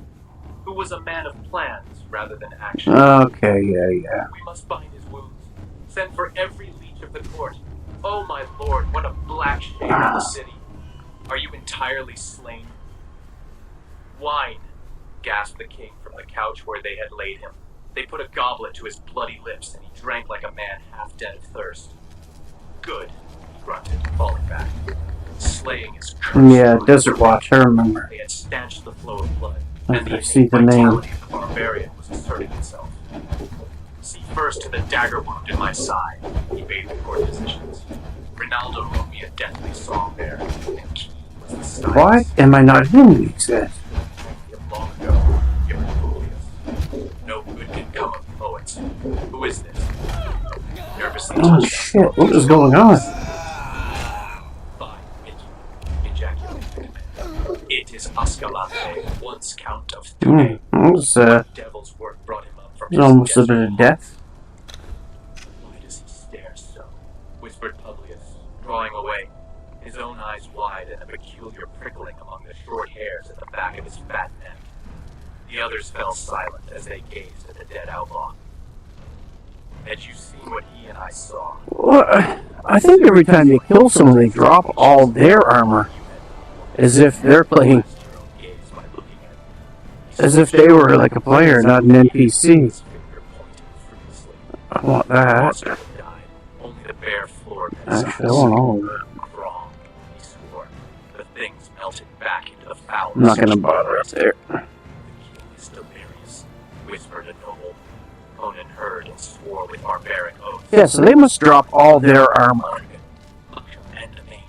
who was a man of plans rather than action. Okay, yeah. We must bind his wounds. Send for every leech of the court. Oh my lord, what a black shame in the city. Are you entirely slain? "Wine," gasped the king from the couch where they had laid him. They put a goblet to his bloody lips, and he drank like a man half dead of thirst. "Good," he grunted, falling back. Slaying his curse. Yeah, Desert Watch, I remember. They had stanched the flow of blood, I and the see the name. vitality of the barbarian was asserting itself. "See first to the dagger wound in my side," he bade the court physicians. "Rinaldo wrote me a deathly song there, and key was the style. Why am I not hearing these guys? Long ago, given Publius. No good can come of poets. Who is this?" Nervously Oh touched shit, what is going on? "By it," ejaculated the commander. "It is Ascalante, once Count of Thume. That was, What devil's work brought him up from his almost a bit desert of death. Why does he stare so?" whispered Publius, drawing away, his own eyes wide and a peculiar prickling among the short hairs at the back of his fat neck. The others fell silent as they gazed at the dead outlaw. Had you seen what he and I saw? Well, I think every time they kill someone, they drop all their armor. As if they're playing. As if they were like a player, not an NPC. I want that. Only the bare floor. Actually, I want all of it. He swore. The things melted back into the foul. I'm not gonna bother up there. The king is delirious, whispered a noble. Conan heard and swore with barbaric oaths. Yeah, so they must drop all their armor. And to me,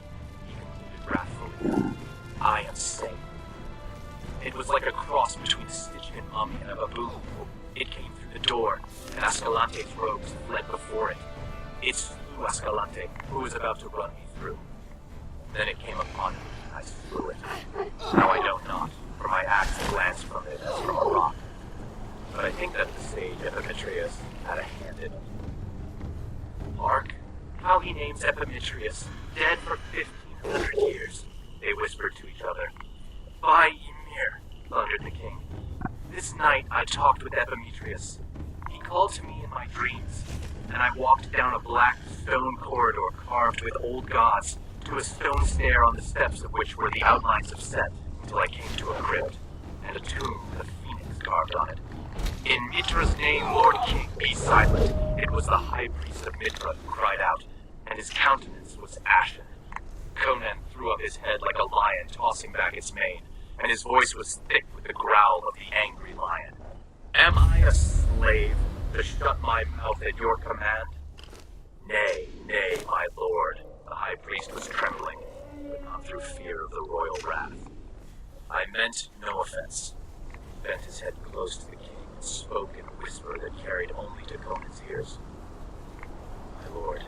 he concluded wrathfully, I am safe. It was like a cross between a Stygian mummy and a baboon. It came through the door, and Ascalante's robes fled before it. It slew Ascalante, who was about to run me through. Then it came upon me, and I slew it. How I know not, for my axe glanced from it as from a rock. But I think that the sage Epimetrius had a hand in it. Mark, how he names Epimetrius, dead for 1,500 years, they whispered to each other. By Ymir, thundered the king. This night I talked with Epimetrius. He called to me in my dreams, and I walked down a black stone corridor carved with old gods to a stone stair on the steps of which were the outlines of Set, until I came to a crypt, and a tomb with a phoenix carved on it. In Mitra's name, Lord King, be silent. It was the high priest of Mitra who cried out, and his countenance was ashen. Conan threw up his head like a lion tossing back its mane, and his voice was thick with the growl of the angry lion. Am I a slave to shut my mouth at your command? Nay, nay, my lord. The high priest was trembling, but not through fear of the royal wrath. I meant no offense. He bent his head close to the king and spoke in a whisper that carried only to Conan's ears. My lord,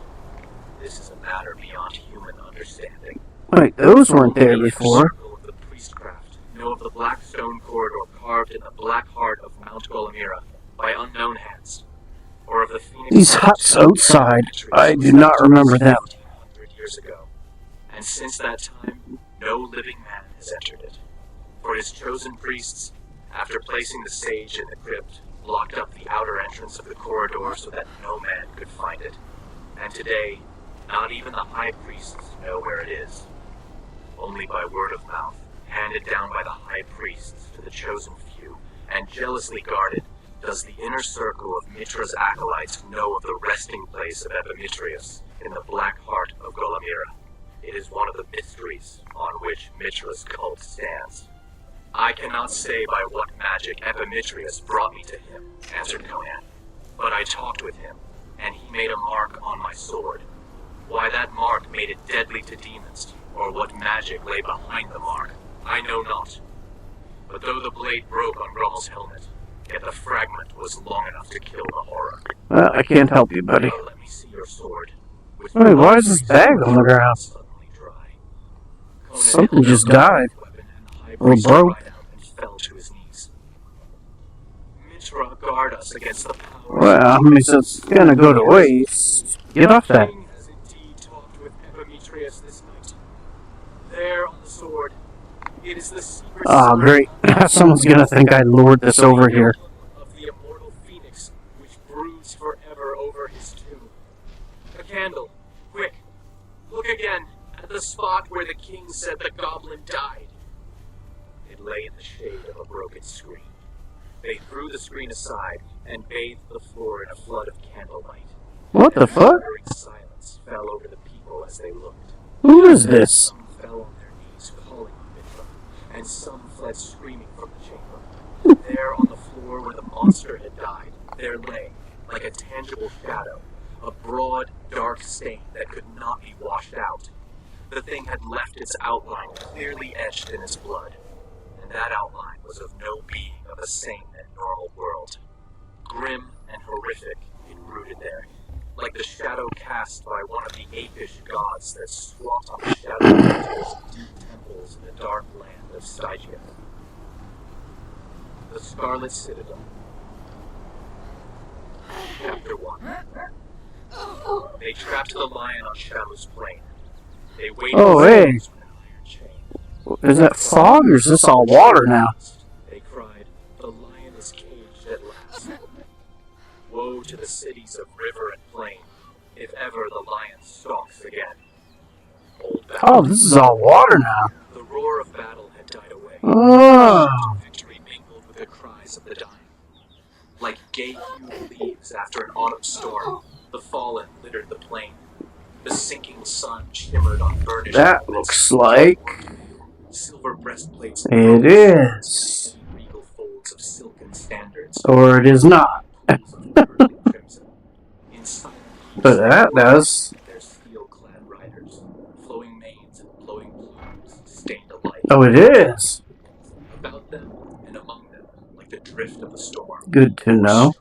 this is a matter beyond human understanding. Wait, those weren't there before. Of the priestcraft, know of the black stone corridor carved in the black heart of Mount Golamira by unknown hands, or of the phoenix. These huts outside, I do not remember them. 1,500 years ago, and since that time, no living man has entered it. For his chosen priests, after placing the sage in the crypt, blocked up the outer entrance of the corridor so that no man could find it. And today, not even the high priests know where it is. Only by word of mouth, handed down by the high priests to the chosen few, and jealously guarded, does the inner circle of Mitra's acolytes know of the resting place of Epimetrius in the black heart of Golamira. It is one of the mysteries on which Mitra's cult stands. I cannot say by what magic Epimetrius brought me to him, answered Conan, but I talked with him, and he made a mark on my sword. Why that mark made it deadly to demons, or what magic lay behind the mark, I know not. But though the blade broke on Grommel's helmet, yet the fragment was long enough to kill the horror. Well, I can't help you, buddy. Let me see your sword. Wait, why is this bag on the ground? Something just died. Or broke. Fell to his knees. Mitra, guard us against the power. Well, I mean, so it's gonna go to waste. Get off that. The king has indeed talked with Epimetrius this night. There on the sword, it is the secret. Oh, great. Someone's gonna think I lured this over here. Of the immortal phoenix, which broods forever over his tomb. A candle, quick! Look again at the spot where the king said the goblin died. It lay in the shade of a broken screen. They threw the screen aside and bathed the floor in a flood of candlelight. What the fuck? Silence fell over the people as they looked. Who is this? Some fell on their knees calling on Mitra, and some fled screaming from the chamber. There on the floor where the monster had died, there lay, like a tangible shadow, a broad, dark stain that could not be washed out. The thing had left its outline clearly etched in its blood. That outline was of no being of a sane and normal world. Grim and horrific, it brooded there, like the shadow cast by one of the apish gods that squat on the shadow mountains of deep temples in the dark land of Stygia. The Scarlet Citadel. Chapter 1. They trapped the lion on Shadow's plain. They waited Oh, hey. with an iron chain. Is that fog or is this all water now? They cried, the Woe to the cities of river and plain, if ever the lion stalks again. Old battle. Oh, this is all water now. The roar of battle had died away. Oh. Victory mingled with the cries of the dying. Like gay-hued leaves after an autumn storm, the fallen littered the plain. The sinking sun shimmered on burnished That helmets. looks like Silver breastplates. it is. Regal folds of silken standards. Or it is not. Inside, But that does. their steel-clad riders, flowing manes and blowing plumes, stained alike. Oh, it is. About them and among them, like the drift of a storm. Good to know.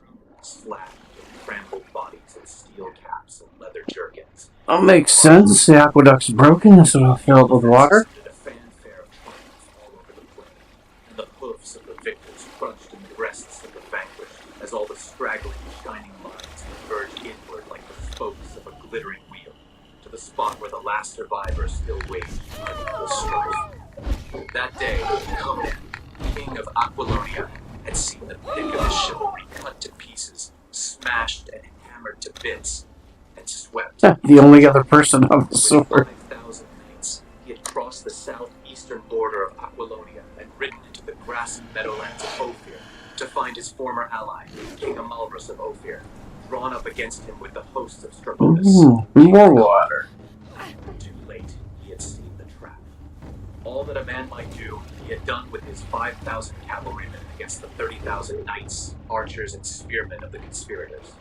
Slapped with trampled bodies and steel caps and leather jerkins. That makes sense. The aqueduct's broken, it's all filled with water. A fanfare of triumph all over the plain, and the hoofs of the victors crunched in the breasts of the vanquished, as all the straggling, shining lines converged inward like the spokes of a glittering wheel, to the spot where the last survivor still waged unequal strife. That day, Conan, king of Aquilonia, had seen the thick of his chivalry cut to pieces, smashed and hammered to bits, and swept. The only other person on the sword. With 5,000 knights, he had crossed the southeastern border of Aquilonia and ridden into the grassy meadowlands of Ophir to find his former ally, King Amalrus of Ophir, drawn up against him with the hosts of Strabonus. More water. Too late, he had seen the trap. All that a man might do, he had done with his 5,000 cavalrymen against the 30,000 knights, archers, and spearmen of the conspirators.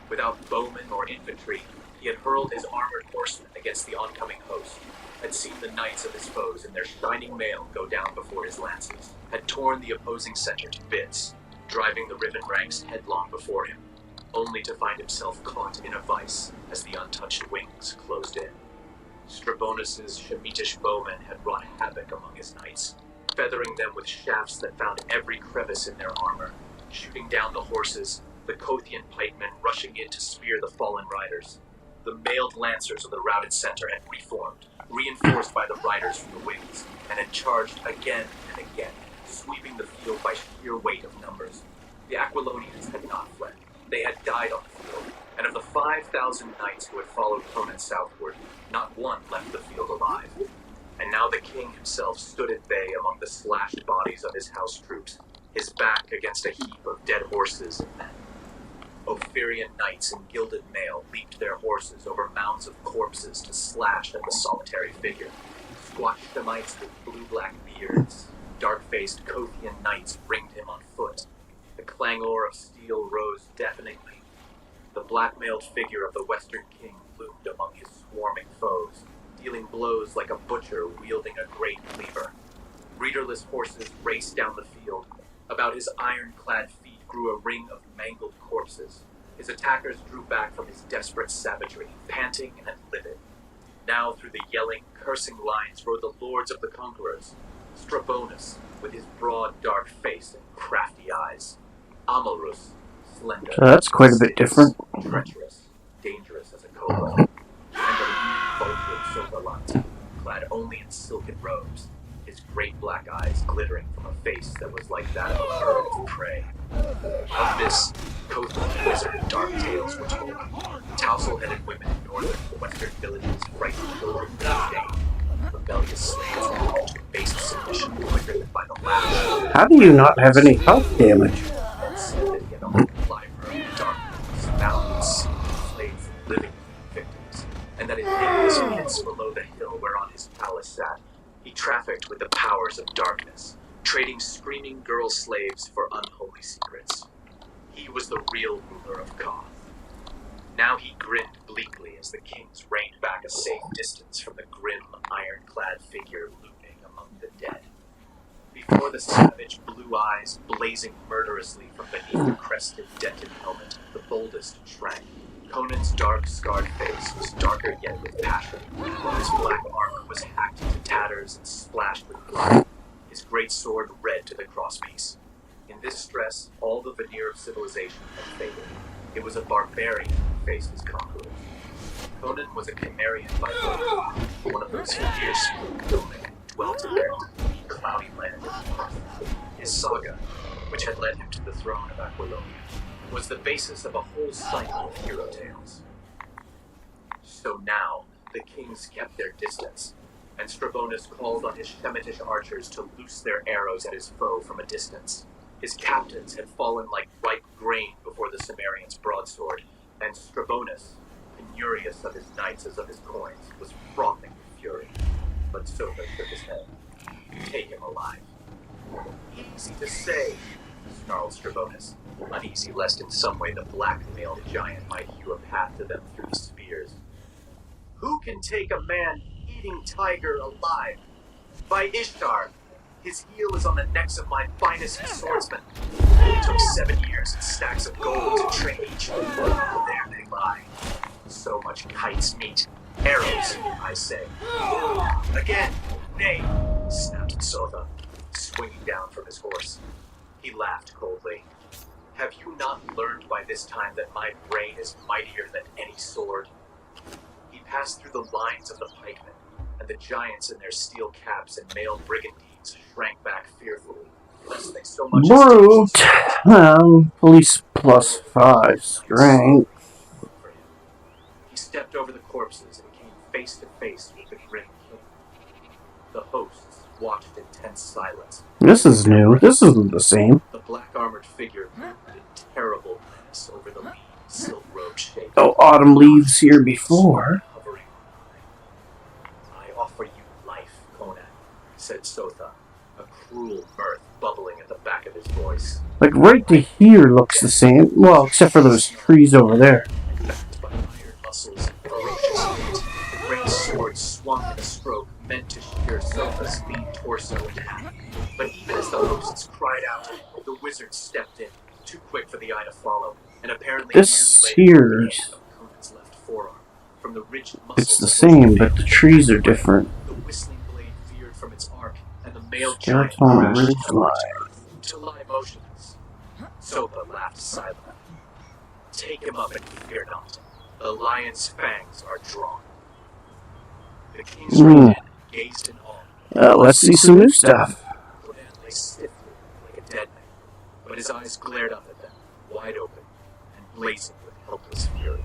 Without bowmen or infantry, he had hurled his armored horsemen against the oncoming host, had seen the knights of his foes in their shining mail go down before his lances, had torn the opposing center to bits, driving the riven ranks headlong before him, only to find himself caught in a vice as the untouched wings closed in. Strabonus's Shemitish bowmen had wrought havoc among his knights, feathering them with shafts that found every crevice in their armor, shooting down the horses, the Kothian pikemen rushing in to spear the fallen riders. The mailed lancers of the routed center had reformed, reinforced by the riders from the wings, and had charged again and again, sweeping the field by sheer weight of numbers. The Aquilonians had not fled. They had died on the field, and of the 5,000 knights who had followed Conan southward, not one left the field alive. And now the king himself stood at bay among the slashed bodies of his house troops, his back against a heap of dead horses and men. Ophirian knights in gilded mail leaped their horses over mounds of corpses to slash at the solitary figure. Squat Shemites with blue-black beards, dark-faced Kothian knights ringed him on foot. The clangor of steel rose deafeningly. The black-mailed figure of the Western king loomed among his swarming foes, dealing blows like a butcher wielding a great cleaver. Readerless horses raced down the field. About his iron-clad feet grew a ring of mangled corpses. His attackers drew back from his desperate savagery, panting and livid. Now through the yelling, cursing lines rode the lords of the conquerors. Strabonus, with his broad, dark face and crafty eyes. Amalrus, slender. So that's quite a bit different. Treacherous, dangerous as a cobra. And a lean, bulging Silverlante, clad only in silken robes, his great black eyes glittering from a face that was like that of a bird of prey. Of this, Kothian wizard dark tales were told. Tousle-headed women in northern and western villages frightened children with shame. Rebellious slaves were put to base submission quicker than by the lash. How do you not have any health damage? And said that he had only applied for a darkness, bound slaves living victims, and that in nameless pits below the hill whereon his palace sat, he trafficked with the powers of darkness, trading screaming girl slaves for unholy secrets. He was the real ruler of Goth. Now he grinned bleakly as the kings reined back a safe distance from the grim, iron-clad figure looming among the dead. Before the savage blue eyes blazing murderously from beneath the crested, dented helmet, the boldest shrank. Conan's dark, scarred face was darker yet with passion, while his black armor was hacked into tatters and splashed with blood, his great sword red to the crosspiece. In this stress, all the veneer of civilization had faded. It was a barbarian who faced his conquerors. Conan was a Cimmerian by birth, one of those fierce folk who dwelt in their cloudy land. His saga, which had led him to the throne of Aquilonia, was the basis of a whole cycle of hero tales. So now, the kings kept their distance, and Strabonus called on his Shemitish archers to loose their arrows at his foe from a distance. His captains had fallen like ripe grain before the Cimmerian's broadsword, and Strabonus, penurious of his knights as of his coins, was frothing with fury. But Sotha shook his head. Take him alive. Easy to say, snarled Strabonus, uneasy lest in some way the black-mailed giant might hew a path to them through the spears. Who can take a man-eating tiger alive? By Ishtar! His heel is on the necks of my finest swordsmen. It took 7 years and stacks of gold to train each. There they lie. So much kite's meat. Arrows, I say. Again, nay, snapped Sotha, swinging down from his horse. He laughed coldly. Have you not learned by this time that my brain is mightier than any sword? He passed through the lines of the pikemen, and the giants in their steel caps and mailed brigandines shrank back fearfully, lest they so much Brute! Police plus 5 strength. He stepped over the corpses and came face to face with the grim king. The hosts watched in tense silence. This is new. This isn't the same. The black-armored figure loomed in terrible menace over the lean, silk-robed shape. Oh, Autumn leaves here before. I offer you life, Conan, said Sotha, a cruel mirth bubbling at the back of his voice. Like, right to here looks the same. Well, except for those trees over there. Backed by iron muscles and ferocious feet, the great sword swung in a stroke meant to shear Sotha's lean torso in half. But even as the hosts cried out, the wizard stepped in, too quick for the eye to follow, and apparently this here, Conan's left forearm. From the ridged muscles it's the same, but the trees are different. The whistling blade veered from its arc, and the mailed Giant giant ridge crashed line. to lie motionless. Sotha laughed silently. Take him up and fear not. The lion's fangs are drawn. The king's right hand gazed in awe. Let's see some new stuff. Conan lay stiffly like a dead man, but his eyes glared up at them, wide open, and blazing with helpless fury.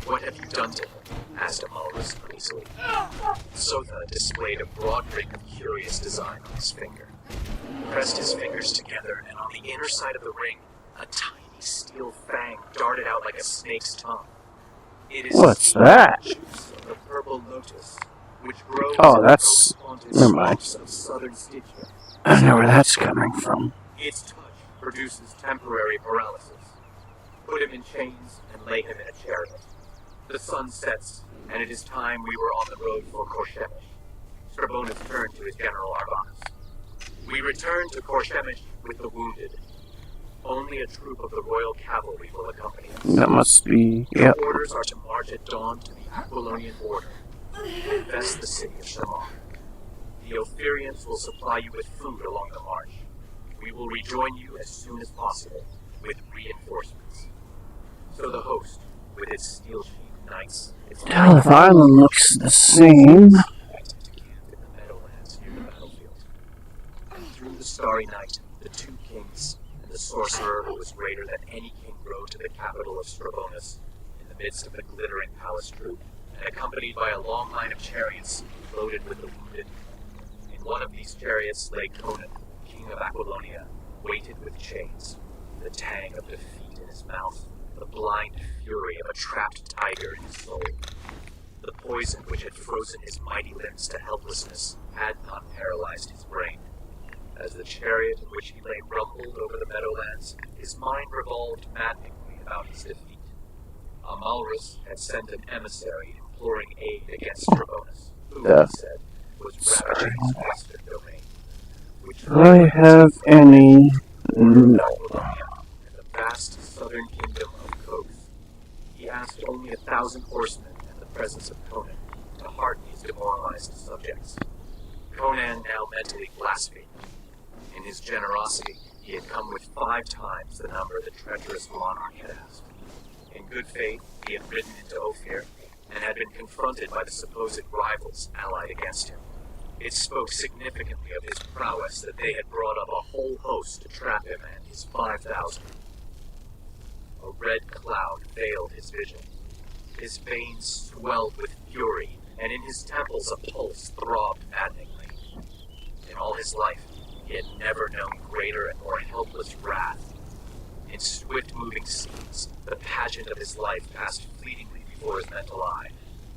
What have you done to him? Asked Amalrus uneasily. Sotha displayed a broad ring of curious design on his finger. He pressed his fingers together, and on the inner side of the ring, a tiny steel fang darted out like a snake's tongue. It is What's that? juice of the purple lotus, which grows Oh, in that's... the haunted never mind. swamps of southern Stygia. I don't know where that's coming from. Its touch produces temporary paralysis. Put him in chains and lay him in a chariot. The sun sets, and it is time we were on the road for Korshemish. Strabonus turned to his general Arbanus. We return to Korshemish with the wounded. Only a troop of the royal cavalry will accompany us. That must be... Your yep. orders are to march at dawn to the Aquilonian border and invest the city of Shamar. The Ophirians will supply you with food along the march. We will rejoin you as soon as possible with reinforcements. So the host, with its steel-sheathed knights, its Daleth Island looks the same. expected to camp in the meadowlands near the battlefield. And through the starry night, the two kings and the sorcerer who was greater than any king rode to the capital of Strabonus in the midst of the glittering palace troop, and accompanied by a long line of chariots loaded with the wounded. In one of these chariots lay Conan, king of Aquilonia, weighted with chains, the tang of defeat in his mouth, the blind fury of a trapped tiger in his soul. The poison which had frozen his mighty limbs to helplessness had not paralyzed his brain. As the chariot in which he lay rumbled over the meadowlands, his mind revolved maddeningly about his defeat. Amalrus had sent an emissary imploring aid against Strabonus, who, he said, was ravaging his western domain. Which Do I have any... No. and the vast southern kingdom of Koth. He asked only 1,000 horsemen and the presence of Conan to hearten his demoralized subjects. Conan now mentally blasphemed. In his generosity, he had come with 5 times the number the treacherous monarch had asked. In good faith, he had ridden into Ophir and had been confronted by the supposed rivals allied against him. It spoke significantly of his prowess that they had brought up a whole host to trap him and his 5,000. A red cloud veiled his vision. His veins swelled with fury, and in his temples a pulse throbbed maddeningly. In all his life, he had never known greater and more helpless wrath. In swift-moving scenes, the pageant of his life passed fleetingly before his mental eye,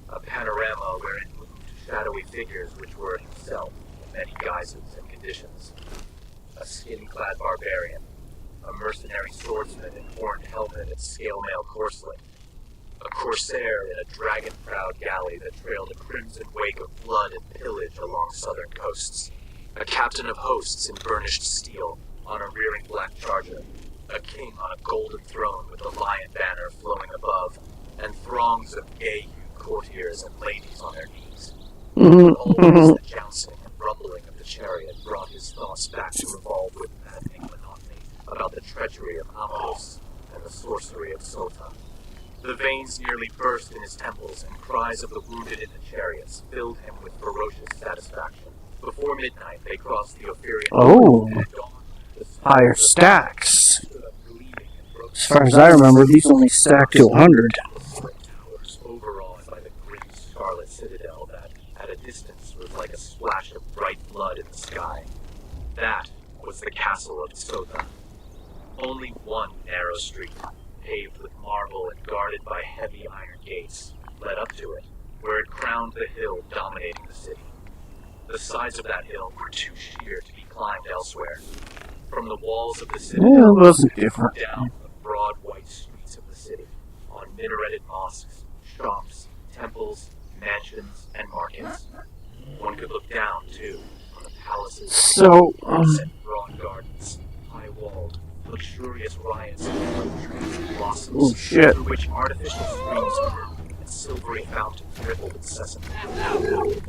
a panorama wherein moved shadowy figures which were himself in many guises and conditions. A skin-clad barbarian, a mercenary swordsman in horned helmet and scale-mail corslet, a corsair in a dragon-prowed galley that trailed a crimson wake of blood and pillage along southern coasts, a captain of hosts in burnished steel on a rearing black charger, a king on a golden throne with a lion banner flowing above, and throngs of gay-hued courtiers and ladies on their knees. Always the jouncing and rumbling of the chariot brought his thoughts back to revolve with maddening monotony about the treachery of Amos and the sorcery of Sota. The veins nearly burst in his temples, and cries of the wounded in the chariots filled him with ferocious satisfaction. Before midnight, they crossed the Ophirian. Oh, higher stacks. As far as I remember, these only stack to 100. Towers overawed by the grim scarlet citadel that, at a distance, was like a splash of bright blood in the sky. That was the castle of Sota. Only one narrow street, paved with marble and guarded by heavy iron gates, led up to it, where it crowned the hill dominating the city. The sides of that hill were too sheer to be climbed elsewhere. From the walls of the city, it wasn't different. Down the broad white streets of the city, on minareted mosques, shops, temples, mansions, and markets. One could look down, too, on the palaces So, and broad gardens, high-walled, luxurious riots of fruit trees and blossoms, oh shit. through which artificial streams grew and silvery fountains rippled incessantly.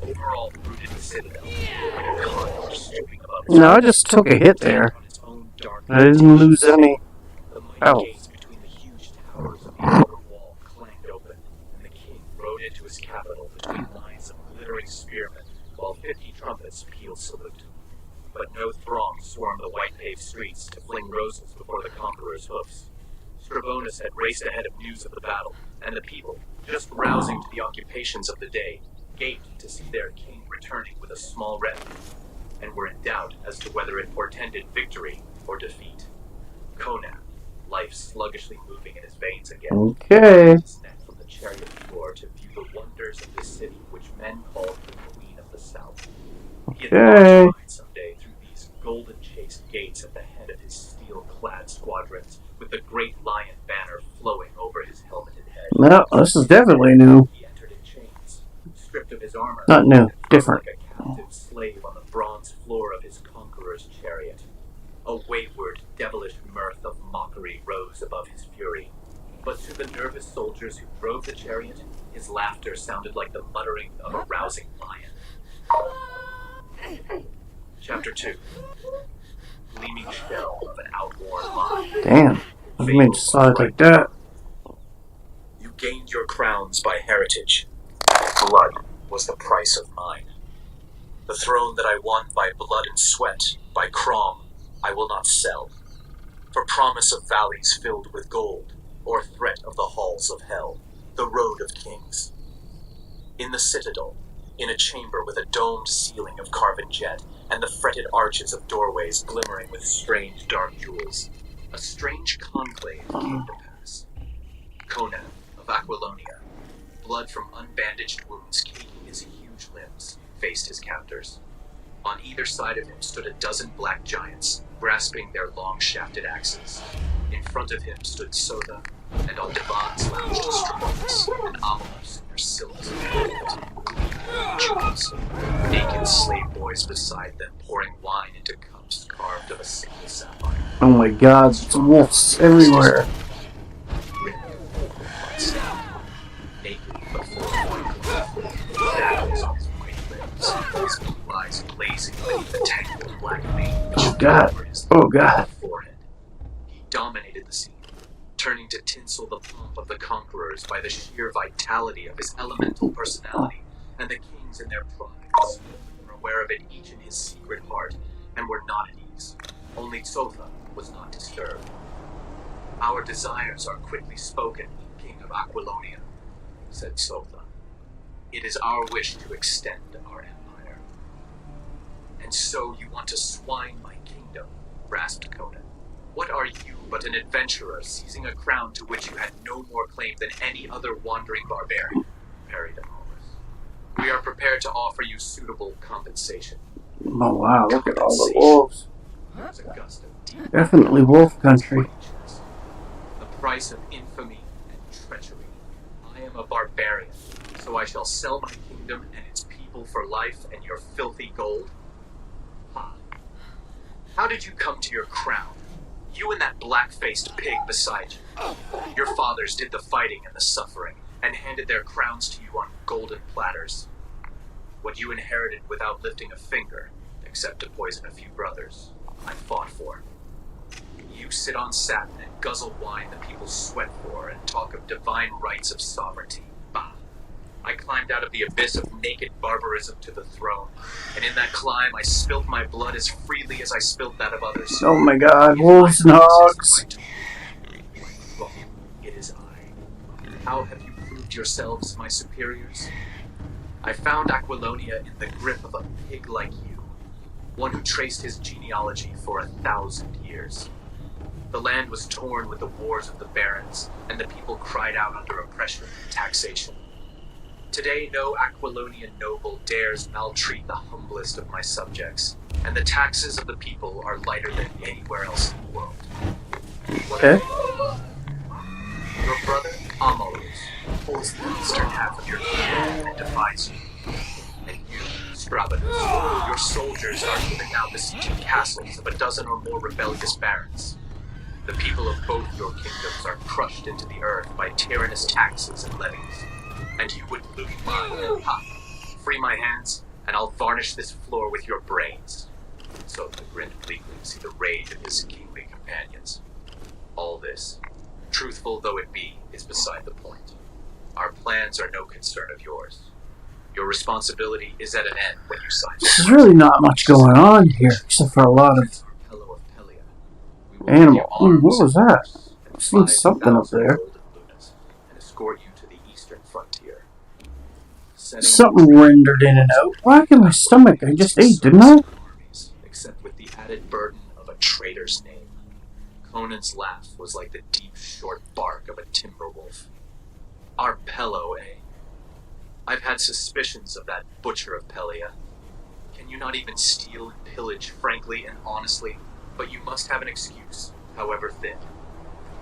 Overall rooted the citadel, like a condor stooping above its No, I just took a hit there. on its own dark I didn't lose any. The mighty Oh. gates between the huge towers of the outer wall clanged open, and the king rode into his capital between lines of glittering spearmen, while 50 trumpets pealed salute. But no throng swarmed the white-paved streets to fling roses before the conqueror's hoofs. Scribonus had raced ahead of news of the battle, and the people, just rousing to the occupations of the day, gaped to see their king returning with a small retinue, and were in doubt as to whether it portended victory or defeat. Conan, life sluggishly moving in his veins again, Okay. his neck from the chariot floor to view the wonders of this city which men called the Queen of the South. He had Okay. marched someday through these golden-chased gates at the head of his steel-clad squadrons, with the great lion banner flowing over his helmeted head. No, this is definitely new. He entered in chains, stripped of his armor, Not new, and thrown different. like a captive slave on the bronze floor of his conqueror's chariot. A wayward, devilish mirth of mockery rose above his fury. But to the nervous soldiers who drove the chariot, his laughter sounded like the muttering of a rousing lion. Chapter 2. Gleaming shell of an outworn mine. Damn. I mean, just saw it like that. You gained your crowns by heritage. Blood was the price of mine. The throne that I won by blood and sweat, by crom, I will not sell. For promise of valleys filled with gold, or threat of the halls of hell, the road of kings. In the citadel, in a chamber with a domed ceiling of carven jet, and the fretted arches of doorways glimmering with strange dark jewels, a strange conclave came to pass. Conan of Aquilonia, blood from unbandaged wounds caking his huge limbs, faced his captors. On either side of him stood a dozen black giants, grasping their long-shafted axes. In front of him stood Sota, and on divans lounged Scribonus and Amalus in their silks and gleaming jewels. Naked slave boys beside them pouring wine into cups carved of a single sapphire. Oh my god, it's wolves everywhere. Naked before one daggers on his white limbs, his blue eyes blazing beneath the tangled black mane which Oh god. over his Oh god. forehead. He dominated the scene, turning to tinsel the pomp of the conquerors by the sheer vitality of his elemental personality, and the kings in their pride swore aware of it each in his secret heart, and were not at ease. Only Tsotha was not disturbed. Our desires are quickly spoken, King of Aquilonia, said Tsotha. It is our wish to extend our empire. And so you want to swine my kingdom, rasped Conan. What are you but an adventurer seizing a crown to which you had no more claim than any other wandering barbarian? Parried Amalrus. We are prepared to offer you suitable compensation. Oh wow, look at all the wolves. There was a gust of deep Definitely wolf country. the price of infamy and treachery. I am a barbarian, so I shall sell my kingdom and its people for life and your filthy gold? Ha. How did you come to your crown? You and that black-faced pig beside you. Your fathers did the fighting and the suffering, and handed their crowns to you on golden platters. What you inherited without lifting a finger, except to poison a few brothers, I fought for. You sit on satin and guzzle wine the people sweat for, and talk of divine rights of sovereignty. Bah! I climbed out of the abyss of naked barbarism to the throne, and in that climb I spilt my blood as freely as I spilt that of others. Oh my god, wolves and hogs. Wrong. It is I. How have you proved yourselves, my superiors? I found Aquilonia in the grip of a pig like you, one who traced his genealogy for 1,000 years. The land was torn with the wars of the barons, and the people cried out under oppression and taxation. Today, no Aquilonian noble dares maltreat the humblest of my subjects, and the taxes of the people are lighter than anywhere else in the world. Okay. Your brother, Amalrus, holds the eastern half of your kingdom and defies you. And you, Strabanus, your soldiers are even now besieging castles of a dozen or more rebellious barons. The people of both your kingdoms are crushed into the earth by tyrannous taxes and levies. And you would loot mine. Ha! Free my hands, and I'll varnish this floor with your brains. So the grinned bleakly to see the rage of his kingly companions. All this, truthful though it be, is beside the point. Our plans are no concern of yours. Your responsibility is at an end when you sign. There's really not much going on here, except for a lot of animal. What was that? I've seen something up there. And escort you to the eastern frontier. Something rendered in and out. Why in my stomach? I just ate, didn't I? Except with the added burden of a traitor's name. Conan's laugh was like the deep, short bark of a timber wolf. Our Pello, eh? I've had suspicions of that butcher of Pelia. Can you not even steal and pillage frankly and honestly? But you must have an excuse, however thin.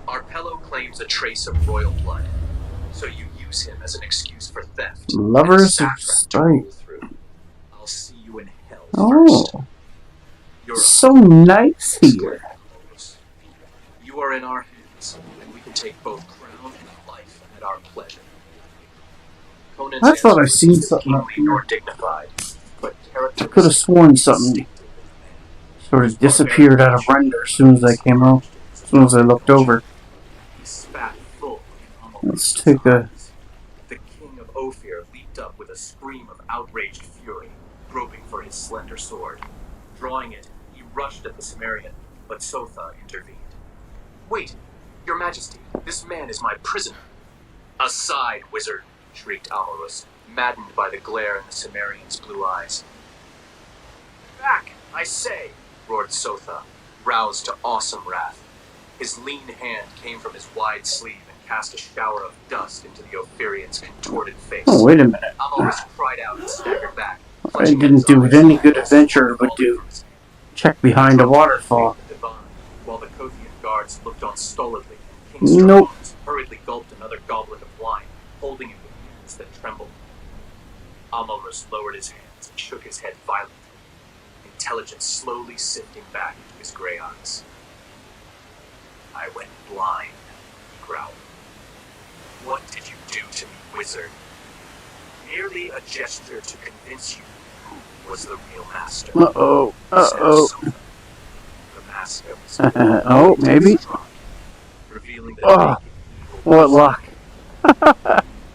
Our Pello claims a trace of royal blood, so you use him as an excuse for theft. Lovers of spite. I'll see you in hell first. Oh, so nice here. You are in our hands, and we can take both crown and life at our pleasure. Conan's I thought I answer seen was something up kingly here. nor dignified, but I could have sworn something sort of disappeared out of render as soon as I came out. As soon as I looked over. He spat full in Amalrus' Let's take a... eyes. The king of Ophir leaped up with a scream of outraged fury, groping for his slender sword. Drawing it, he rushed at the Cimmerian, but Tsotha intervened. Wait, your majesty, this man is my prisoner. Aside, wizard, shrieked Amalrus, maddened by the glare in the Cimmerian's blue eyes. Back, I say, roared Tsotha, roused to awesome wrath. His lean hand came from his wide sleeve and cast a shower of dust into the Ophirian's contorted face. Oh, wait a minute. Amalrus cried out and staggered back. I didn't do what any good adventurer would do. Check behind a waterfall. While the Kothian guards looked on stolidly, King Nope. Strabanus hurriedly gulped another goblet of wine, holding it with hands that trembled. Amalrus lowered his hands and shook his head violently, intelligence slowly sifting back into his gray eyes. I went blind, he growled. What did you do to me, wizard? Merely a gesture to convince you who was the real master. Uh-oh. Uh-oh. The mask of his Oh, maybe. revealing that Oh, what luck.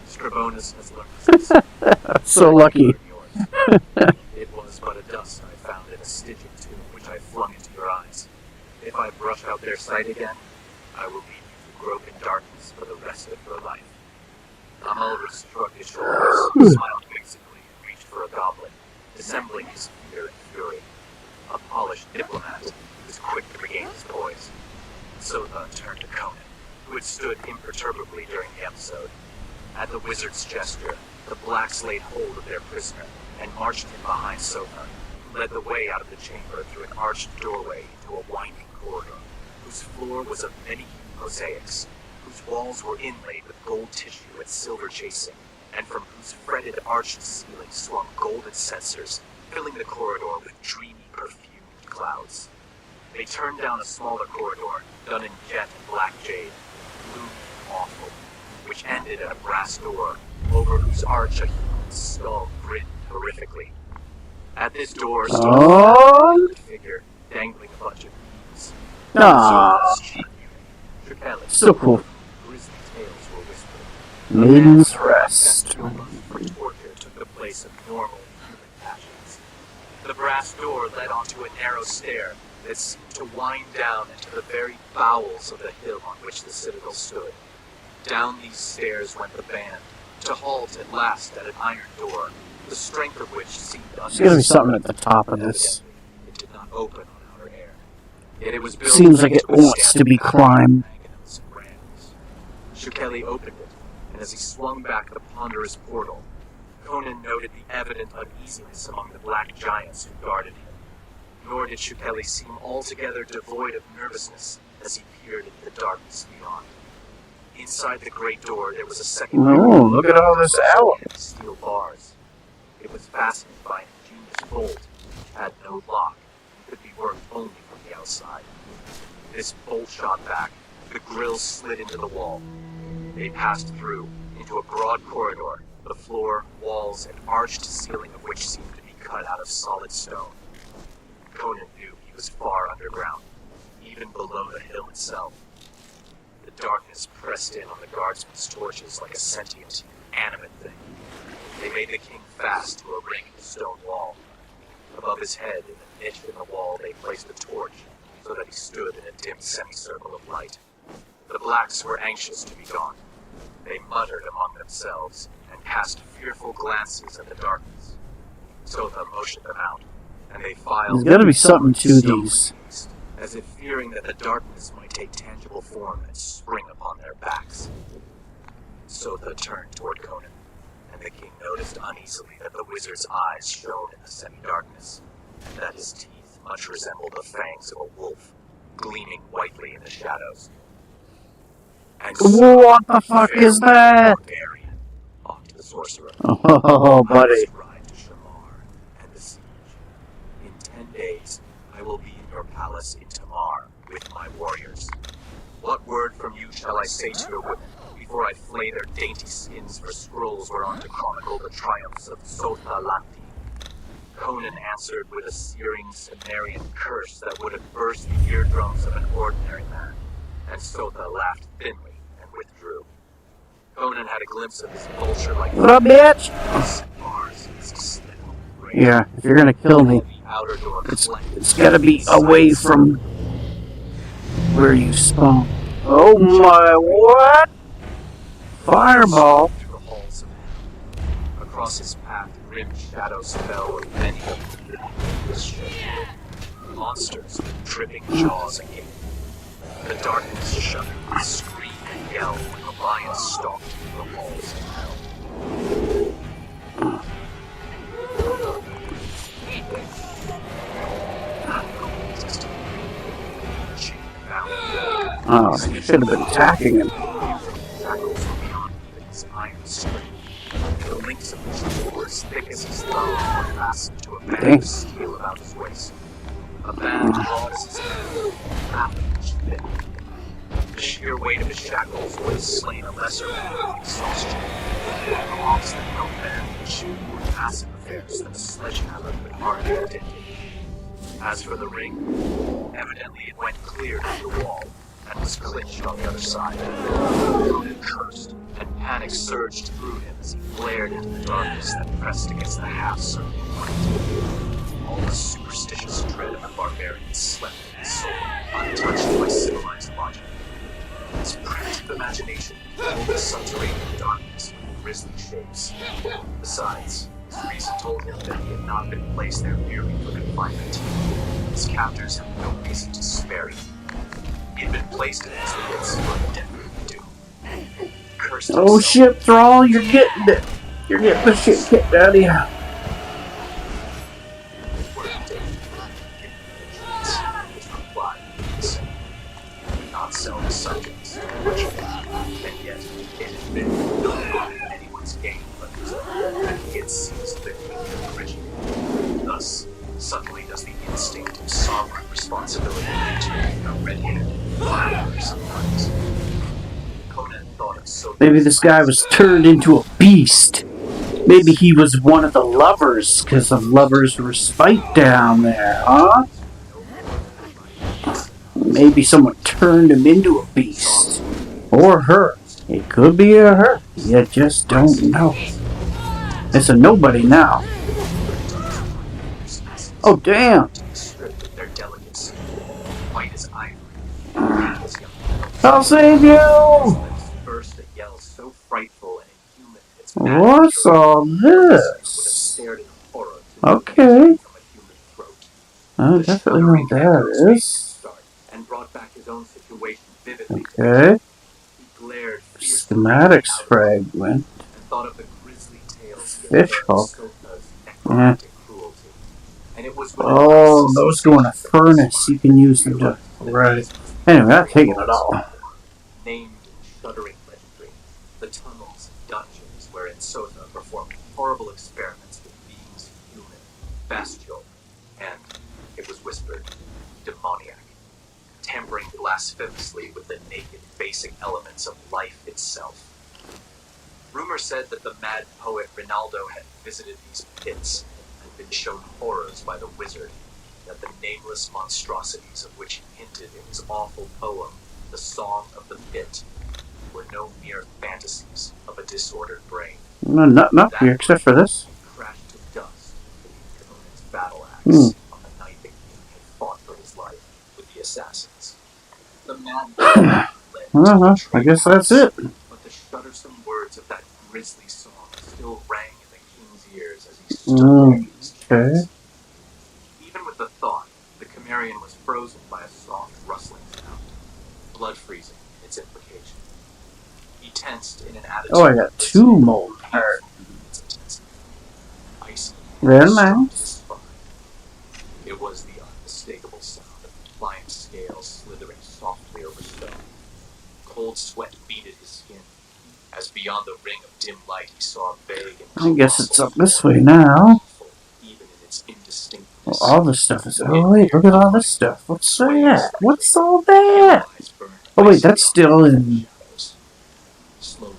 Strabanus has learned his lesson. So lucky. It was was but a dust I found in a Stygian tomb which I flung into your eyes. If I brush out their sight again, I will leave you to grope in darkness for the rest of your life. Amalrus shrugged his shoulders, smiled whimsically, and reached for a goblet, dissembling his fear and fury. A polished diplomat, he was quick to regain his poise. Sotha turned to Conan, who had stood imperturbably during the episode. At the wizard's gesture, the blacks laid hold of their prisoner and marched him behind Sotha, who led the way out of the chamber through an arched doorway into a winding corridor, whose floor was of many mosaics, whose walls were inlaid with gold tissue and silver chasing, and from whose fretted arched ceiling swung golden censers, filling the corridor with dreamy, perfumed clouds. They turned down a smaller corridor, done in jet and black jade, gloomy and awful, which ended at a brass door, over whose arch a human skull grinned horrifically. At this door stood a figure, dangling a bunch of beads. So cool. Grisly tales were whispered. Maiden's Rest. For torture took the place of normal human passions. The brass door led onto a narrow stair that seemed to wind down into the very bowels of the hill on which the citadel stood. Down these stairs went the band, to halt at last at an iron door, the strength of which seemed There's gonna be something at the top of this. It did not open on outer air. Yet it was built Seems like it wants to be climbed. Shukeli opened it, and as he swung back the ponderous portal, Conan noted the evident uneasiness among the black giants who guarded him. Nor did Shukeli seem altogether devoid of nervousness as he peered into the darkness beyond. Inside the great door there was a second Oh, look at all this alum. steel bars. It was fastened by an ingenious bolt which had no lock and could be worked only from the outside. This bolt shot back, the grills slid into the wall. They passed through, into a broad corridor, the floor, walls, and arched ceiling of which seemed to be cut out of solid stone. Conan knew he was far underground, even below the hill itself. The darkness pressed in on the guardsmen's torches like a sentient, animate thing. They made the king fast to a ring in the stone wall. Above his head, in a niche in the wall, they placed a torch, so that he stood in a dim semicircle of light. The blacks were anxious to be gone. They muttered among themselves, and cast fearful glances at the darkness. Sotha motioned them out, and they filed... There's gotta be something to these. As if fearing that the darkness might take tangible form and spring upon their backs. Sotha turned toward Conan, and the king noticed uneasily that the wizard's eyes shone in the semi-darkness, and that his teeth much resembled the fangs of a wolf, gleaming whitely in the shadows. And What the fuck is that? Barbarian, mocked the sorcerer. Oh, buddy. I must ride to Shamar and the siege. In 10 days, I will be in your palace in Tamar with my warriors. What word from you shall I say to your women before I flay their dainty skins for scrolls whereon to chronicle the triumphs of Sotha Lanti? Conan answered with a searing Cimmerian curse that would have burst the eardrums of an ordinary man, and Sotha laughed thinly and withdrew. Conan had a glimpse of his vulture-like... What up, bitch? Bars as he slid home. Yeah, if you're gonna kill me, The outer door it's gotta be away from where you spawn. Oh my, what? Fireball? Through the halls of hell. Across his path, grim shadows fell with many of them was shaped. Monsters with dripping jaws agape. The darkness shuddered, screamed and yelled when the lion stalked through the halls of hell. Oh, you should have been attacking him. Shackles were beyond even his iron strength. The links of which were as thick as his thumb were fastened to a band of steel about his waist. A band broad as his head, half an inch thick. The sheer weight of his shackles would have slain a lesser man with exhaustion. The locks that held man and shoe were massive affairs that a sledgehammer could hardly have dented. As for the ring, evidently it went clear to the wall and was clinched on the other side. Conan cursed, and panic surged through him as he glared into the darkness that pressed against the half-circle light. All the superstitious dread of the barbarian slept in his soul, untouched by civilized logic. His primitive imagination filled the subterranean darkness with grisly shapes. Besides, his reason told him that he had not been placed there merely for confinement. His captors had no reason to spare him. He had been placed in these pits for a definite doom. Cursed Oh himself. shit, Thrall, you're getting it. You're getting the shit kicked out of you. His reply was the same. He would not sell his subjects, and yet it had been no good in anyone's gain but his own that he had seized the kingdom originally. Thus, subtly does the instinct of sovereign responsibility enter a red-handed fire sometimes. Conan thought of so. Maybe this guy was turned into a beast. Maybe he was one of the lovers, because the lovers respite down there, huh? Maybe someone turned him into a beast. Or her. It could be a her. You just don't know. It's a nobody now. Oh, damn. Stripped of their delicacy, white as ivory, I'll save you! burst a yell so frightful and inhuman its What's all would have this? stared in horror to Okay. from a human throat. I definitely know what that is. And brought back his own situation vividly. Okay. He glared fiercely Schematics out fragment. and thought of the grisly tales he Fish had heard of hook. Sotha's necromantic cruelty. And it was with Oh, those go in a furnace. You can use them to... Right. Anyway, I'm taking it all. named in shuddering legendary, the tunnels and dungeons wherein Sotha performed horrible experiments with beings human, bestial, and, it was whispered, demoniac, tampering blasphemously with the naked basic elements of life itself. Rumor said that the mad poet Rinaldo had visited these pits and been shown horrors by the wizard, that the nameless monstrosities of which he hinted in his awful poem, The Song of the Pit, were no mere fantasies of a disordered brain. No, not here, except for this. He crashed to dust beneath Conan's battle axe on the night the king had fought for his life with the assassins. The mad poet led to I guess that's it. but the shuddersome words of that grisly song still rang in the king's ears as he stood there in his chairs. Even with the thought, the Cimmerian was frozen by a soft rustling sound, blood freezing in its implication. He tensed in an attitude. Oh, I got two mold parts. Its intensity. Icy. Very nice. It was the unmistakable sound of pliant scales slithering softly over stone. Cold sweat beaded his skin, as beyond the ring of dim light he saw a vague and I guess it's up this way now. even in its Well, indistinctness. all this stuff is... Oh, wait, look at all this stuff. What's that? What's all that? Oh, wait, that's still in... Slowly,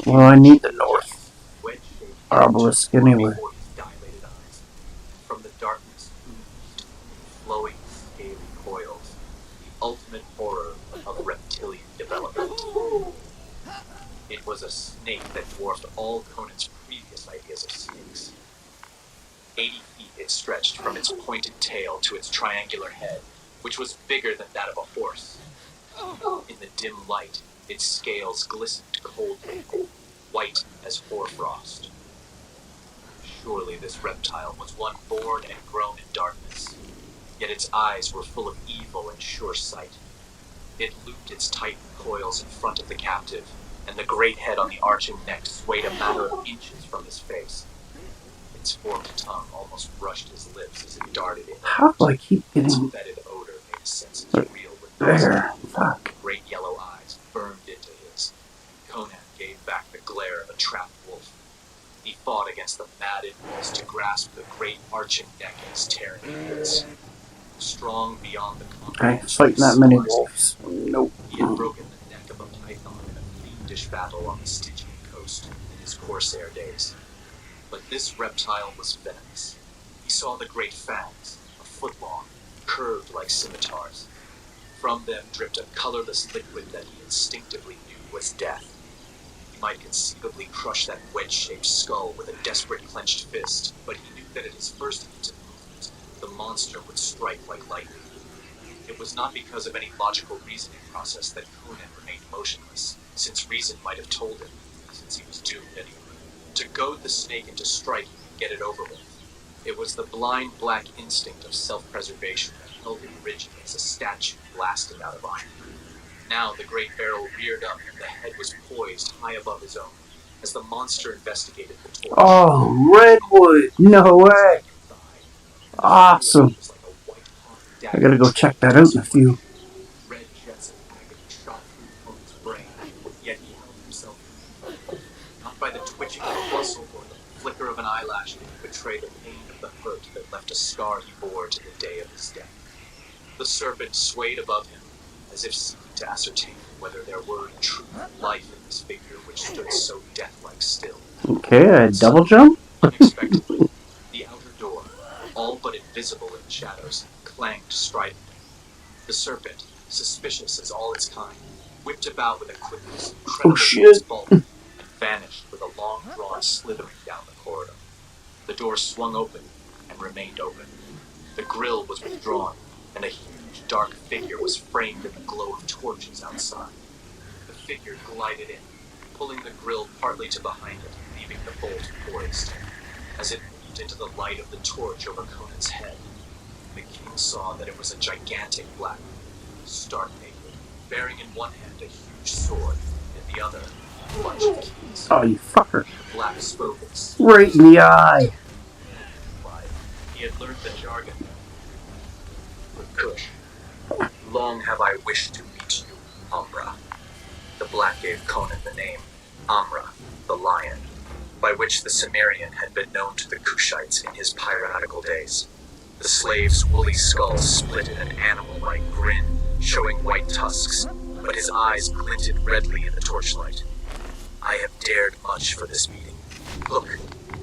Well, I need the north obelisk anyway. From the darkness oozed flowing scaly coils, the ultimate horror of reptilian development. It was a snake that dwarfed all Conan's previous ideas of snakes. 80 feet it stretched from its pointed tail to its triangular head, which was bigger than that of a horse. In the dim light, its scales glistened coldly, white as hoarfrost. Surely this reptile was one born and grown in darkness, yet its eyes were full of evil and sure sight. It looped its tightened coils in front of the captive, and the great head on the arching neck swayed a matter of inches from his face. Its forked tongue almost brushed his lips as it darted in. How do I keep Its getting... fetid odor made his senses reel with There. Fuck. great yellow eyes burned into his. Conan gave back the glare of a trapped wolf. He fought against the mad impulse to grasp the great arching neck in his tearing hands. Strong beyond the Okay, fighting that many wolves. Nope. He had broken the neck of a python in a fiendish battle on the Stygian coast in his corsair days. But this reptile was venomous. He saw the great fangs, a foot long, curved like scimitars. From them dripped a colorless liquid that he instinctively knew was death. He might conceivably crush that wedge-shaped skull with a desperate clenched fist, but he knew that at his first hint of movement, monster would strike like lightning. It was not because of any logical reasoning process that Conan remained motionless, since reason might have told him, since he was doomed anyway, to goad the snake into striking and get it over with. It was the blind black instinct of self-preservation that held him rigid as a statue blasted out of iron. Now the great barrel reared up and the head was poised high above his own, as the monster investigated the torch. Oh, Redwood! No way! Awesome! I gotta go check that out in a few. Red jets of agony shot through Conan's brain, yet he held himself not by the twitching of a muscle or the flicker of an eyelash did he betray the pain of the hurt that left a scar he bore to the day of his death. The serpent swayed above him, as if seeking to ascertain whether there were in truth life in this figure which stood so death-like still. Okay, a double jump? Unexpectedly, the outer door, all but invisible in the shadows, clanged stridently. The serpent, suspicious as all its kind, whipped about with a quickness incredible to its bulk, and vanished with a long-drawn slithering down the corridor. The door swung open and remained open. The grille was withdrawn, and a huge dark figure was framed in the glow of torches outside. The figure glided in, pulling the grille partly to behind it, leaving the bolt poised. As it moved into the light of the torch over Conan's head, the king saw that it was a gigantic black man, stark naked, bearing in one hand a huge sword, and the other a bunch of keys. Oh, you fucker. The black spoke with Right in the eye. He had learned the jargon. Kush, long have I wished to meet you, Amra. The black gave Conan the name Amra, the lion, by which the Cimmerian had been known to the Kushites in his piratical days. The slave's woolly skull split in an animal-like grin, showing white tusks, but his eyes glinted redly in the torchlight. I have dared much for this meeting. Look,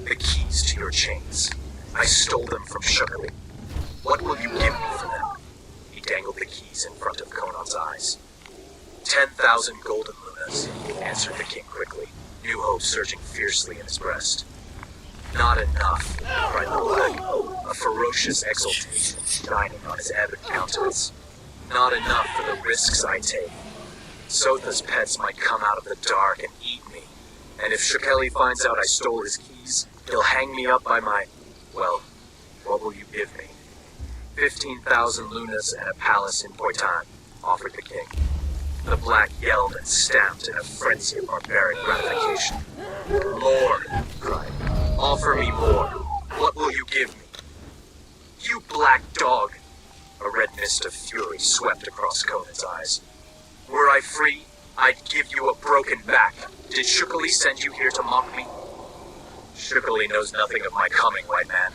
the keys to your chains. I stole them from Shukali. What will you give me for them? He dangled the keys in front of Conan's eyes. 10,000 golden lunas, answered the king quickly, new hope surging fiercely in his breast. Not enough, cried the black, a ferocious exultation shining on his ebon countenance. Not enough for the risks I take. Sotha's pets might come out of the dark and eat me, and if Shukeli finds out I stole his keys, he'll hang me up by my... Well, what will you give me? 15,000 lunas and a palace in Poitin, offered the king. The black yelled and stamped in a frenzy of barbaric gratification. More, he cried. Offer me more. What will you give me? You black dog! A red mist of fury swept across Conan's eyes. Were I free, I'd give you a broken back. Did Shukali send you here to mock me? Shukali knows nothing of my coming, white man,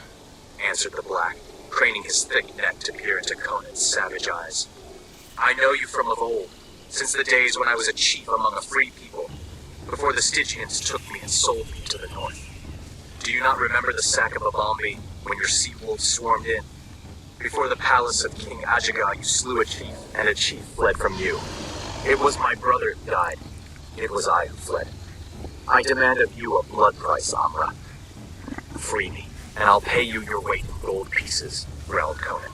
answered the black, craning his thick neck to peer into Conan's savage eyes. I know you from of old, since the days when I was a chief among a free people, before the Stygians took me and sold me to the north. Do you not remember the sack of Abambi, when your sea wolves swarmed in? Before the palace of King Ajaga, you slew a chief, and a chief fled from you. It was my brother who died. It was I who fled. I demand of you a blood price, Amra. Free me, and I'll pay you your weight in gold pieces, growled Conan.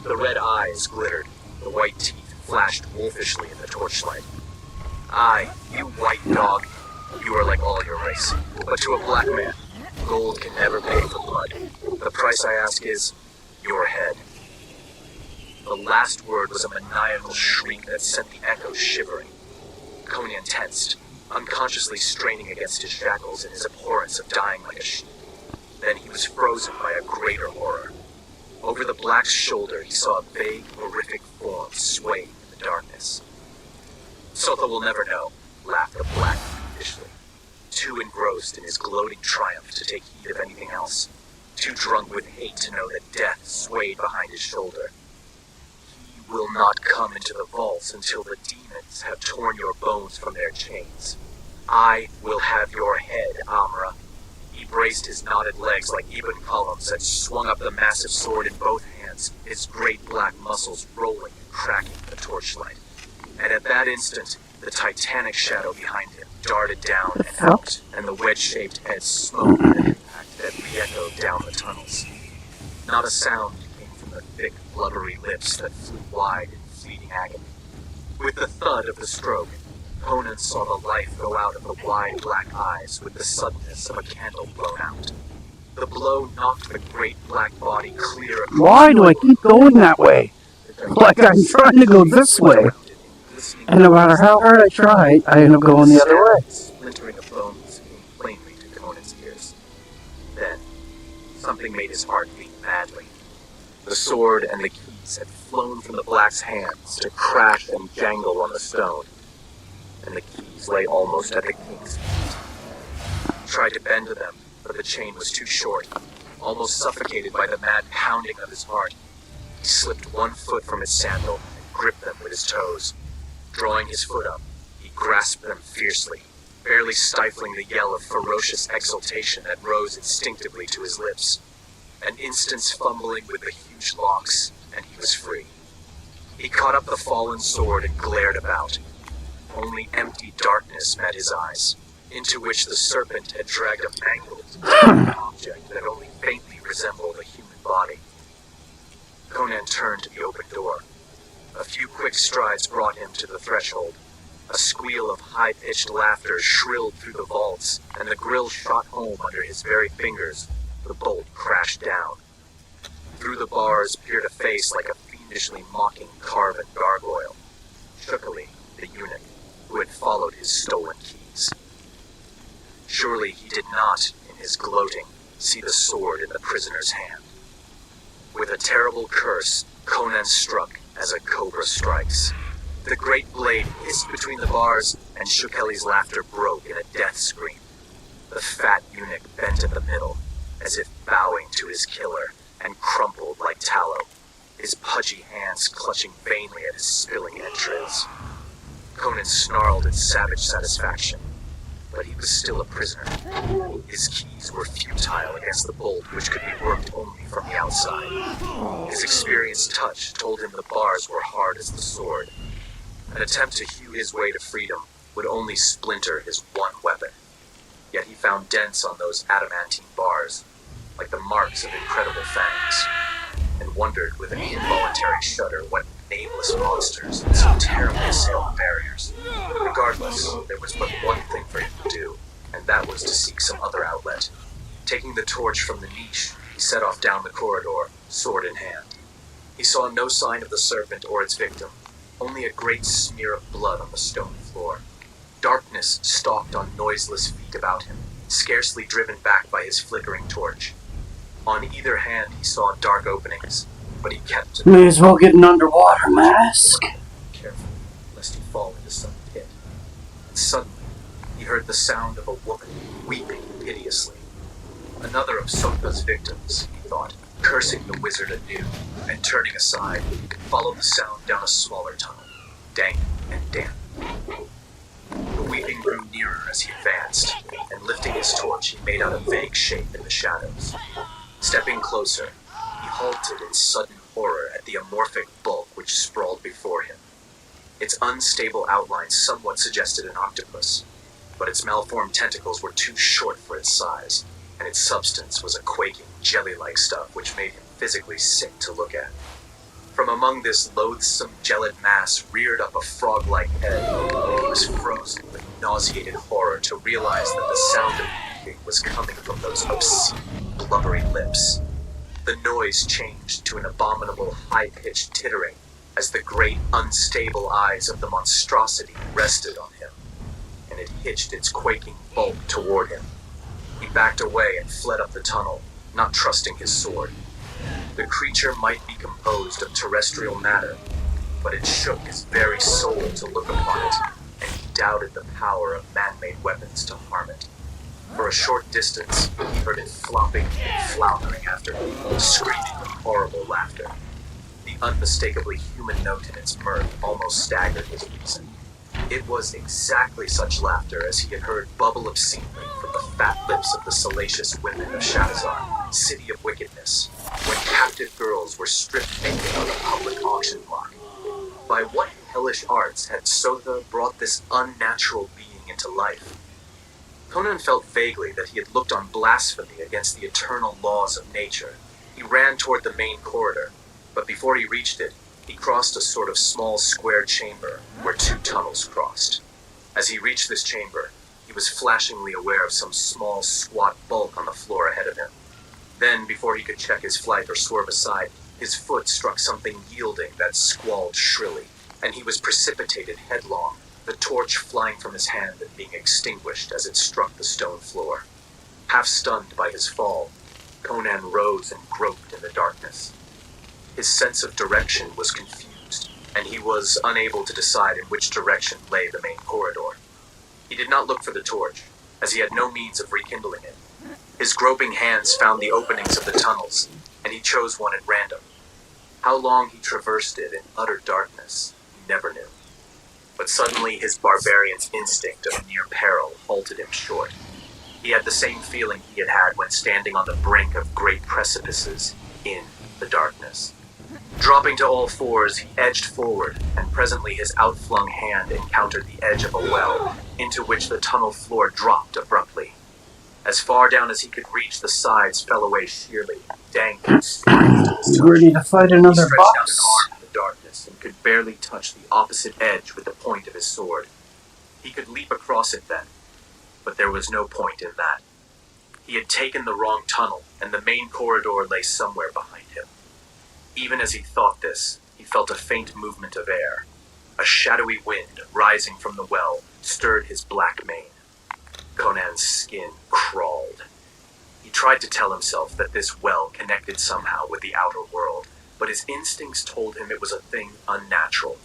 The red eyes glittered, the white teeth flashed wolfishly in the torchlight. Aye, you white dog, you are like all your race, but to a black man, gold can never pay for blood. The price I ask is your head. The last word was a maniacal shriek that sent the echoes shivering. Conan tensed, unconsciously straining against his shackles in his abhorrence of dying like a sheep. Then he was frozen by a greater horror. Over the black's shoulder he saw a vague, horrific form swaying in the darkness. Sotha will never know, laughed the black fiendishly, too engrossed in his gloating triumph to take heed of anything else, too drunk with hate to know that death swayed behind his shoulder. He will not come into the vaults until the demons have torn your bones from their chains. I will have your head, Amra. He braced his knotted legs like ebon columns and swung up the massive sword in both hands, his great black muscles rolling and cracking in the torchlight. And at that instant, the titanic shadow behind him darted down and out, and the wedge-shaped head smote with an impact that re-echoed down the tunnels. Not a sound came thick, blubbery lips that flew wide in fleeting agony. With the thud of the stroke, Conan saw the life go out of the wide black eyes with the suddenness of a candle blown out. The blow knocked the great black body clear across. Why do I keep going that way? Like I'm trying to go this way. And no matter how hard I try, I end up going the other way. Splintering of bones came plainly to Conan's ears. Then, something made his heart beat madly. The sword and the keys had flown from the black's hands to crash and jangle on the stone, and the keys lay almost at the king's feet. He tried to bend to them, but the chain was too short, almost suffocated by the mad pounding of his heart. He slipped one foot from his sandal and gripped them with his toes. Drawing his foot up, he grasped them fiercely, barely stifling the yell of ferocious exultation that rose instinctively to his lips. An instant's fumbling with the huge locks, and he was free. He caught up the fallen sword and glared about. Only empty darkness met his eyes, into which the serpent had dragged a mangled object that only faintly resembled a human body. Conan turned to the open door. A few quick strides brought him to the threshold. A squeal of high-pitched laughter shrilled through the vaults, and the grill shot home under his very fingers. The bolt crashed down. Through the bars peered a face like a fiendishly mocking carven gargoyle. Shookily, the eunuch, who had followed his stolen keys. Surely he did not, in his gloating, see the sword in the prisoner's hand. With a terrible curse, Conan struck as a cobra strikes. The great blade hissed between the bars, and Shookeli's laughter broke in a death scream. The fat eunuch bent at the middle, as if bowing to his killer, and crumpled like tallow, his pudgy hands clutching vainly at his spilling entrails. Conan snarled in savage satisfaction, but he was still a prisoner. His keys were futile against the bolt which could be worked only from the outside. His experienced touch told him the bars were hard as the sword. An attempt to hew his way to freedom would only splinter his one weapon. Yet he found dents on those adamantine bars, like the marks of incredible fangs, and wondered with an involuntary shudder what nameless monsters had so terribly assailed the barriers. Regardless, there was but one thing for him to do, and that was to seek some other outlet. Taking the torch from the niche, he set off down the corridor, sword in hand. He saw no sign of the serpent or its victim, only a great smear of blood on the stone floor. Darkness stalked on noiseless feet about him, scarcely driven back by his flickering torch. On either hand he saw dark openings, but he kept to May as well get an underwater mask. Careful, lest he fall into some pit. And suddenly, he heard the sound of a woman weeping piteously. Another of Sotha's victims, he thought, cursing the wizard anew, and turning aside, he could follow the sound down a smaller tunnel, dank and damp. The weeping grew nearer as he advanced, and lifting his torch, he made out a vague shape in the shadows. Stepping closer, he halted in sudden horror at the amorphic bulk which sprawled before him. Its unstable outline somewhat suggested an octopus, but its malformed tentacles were too short for its size, and its substance was a quaking, jelly-like stuff which made him physically sick to look at. From among this loathsome, gelid mass reared up a frog-like head, and he was frozen with nauseated horror to realize that the sound of weeping was coming from those obscene, blubbery lips. The noise changed to an abominable, high-pitched tittering as the great, unstable eyes of the monstrosity rested on him, and it hitched its quaking bulk toward him. He backed away and fled up the tunnel, not trusting his sword. The creature might be composed of terrestrial matter, but it shook his very soul to look upon it, and he doubted the power of man-made weapons to harm it. For a short distance, he heard it flopping and floundering after him, screaming with horrible laughter. The unmistakably human note in its mirth almost staggered his reason. It was exactly such laughter as he had heard bubble obscenely from the fat lips of the salacious women of Shadowzar, city of wickedness, when captive girls were stripped naked on a public auction block. By what hellish arts had Sotha brought this unnatural being into life? Conan felt vaguely that he had looked on blasphemy against the eternal laws of nature. He ran toward the main corridor. But before he reached it, he crossed a sort of small square chamber where two tunnels crossed. As he reached this chamber, he was flashingly aware of some small, squat bulk on the floor ahead of him. Then, before he could check his flight or swerve aside, his foot struck something yielding that squalled shrilly, and he was precipitated headlong, the torch flying from his hand and being extinguished as it struck the stone floor. Half stunned by his fall, Conan rose and groped in the darkness. His sense of direction was confused, and he was unable to decide in which direction lay the main corridor. He did not look for the torch, as he had no means of rekindling it. His groping hands found the openings of the tunnels, and he chose one at random. How long he traversed it in utter darkness, he never knew. But suddenly his barbarian's instinct of near peril halted him short. He had the same feeling he had had when standing on the brink of great precipices in the darkness. Dropping to all fours, he edged forward, and presently his outflung hand encountered the edge of a well, into which the tunnel floor dropped abruptly. As far down as he could reach, the sides fell away sheerly, dank and slimy to his touch. Ready to fight He another stretched out box? an arm in the darkness and could barely touch the opposite edge with the point of his sword. He could leap across it then, but there was no point in that. He had taken the wrong tunnel, and the main corridor lay somewhere behind him. Even as he thought this, he felt a faint movement of air. A shadowy wind, rising from the well, stirred his black mane. Conan's skin crawled. He tried to tell himself that this well connected somehow with the outer world, but his instincts told him it was a thing unnatural.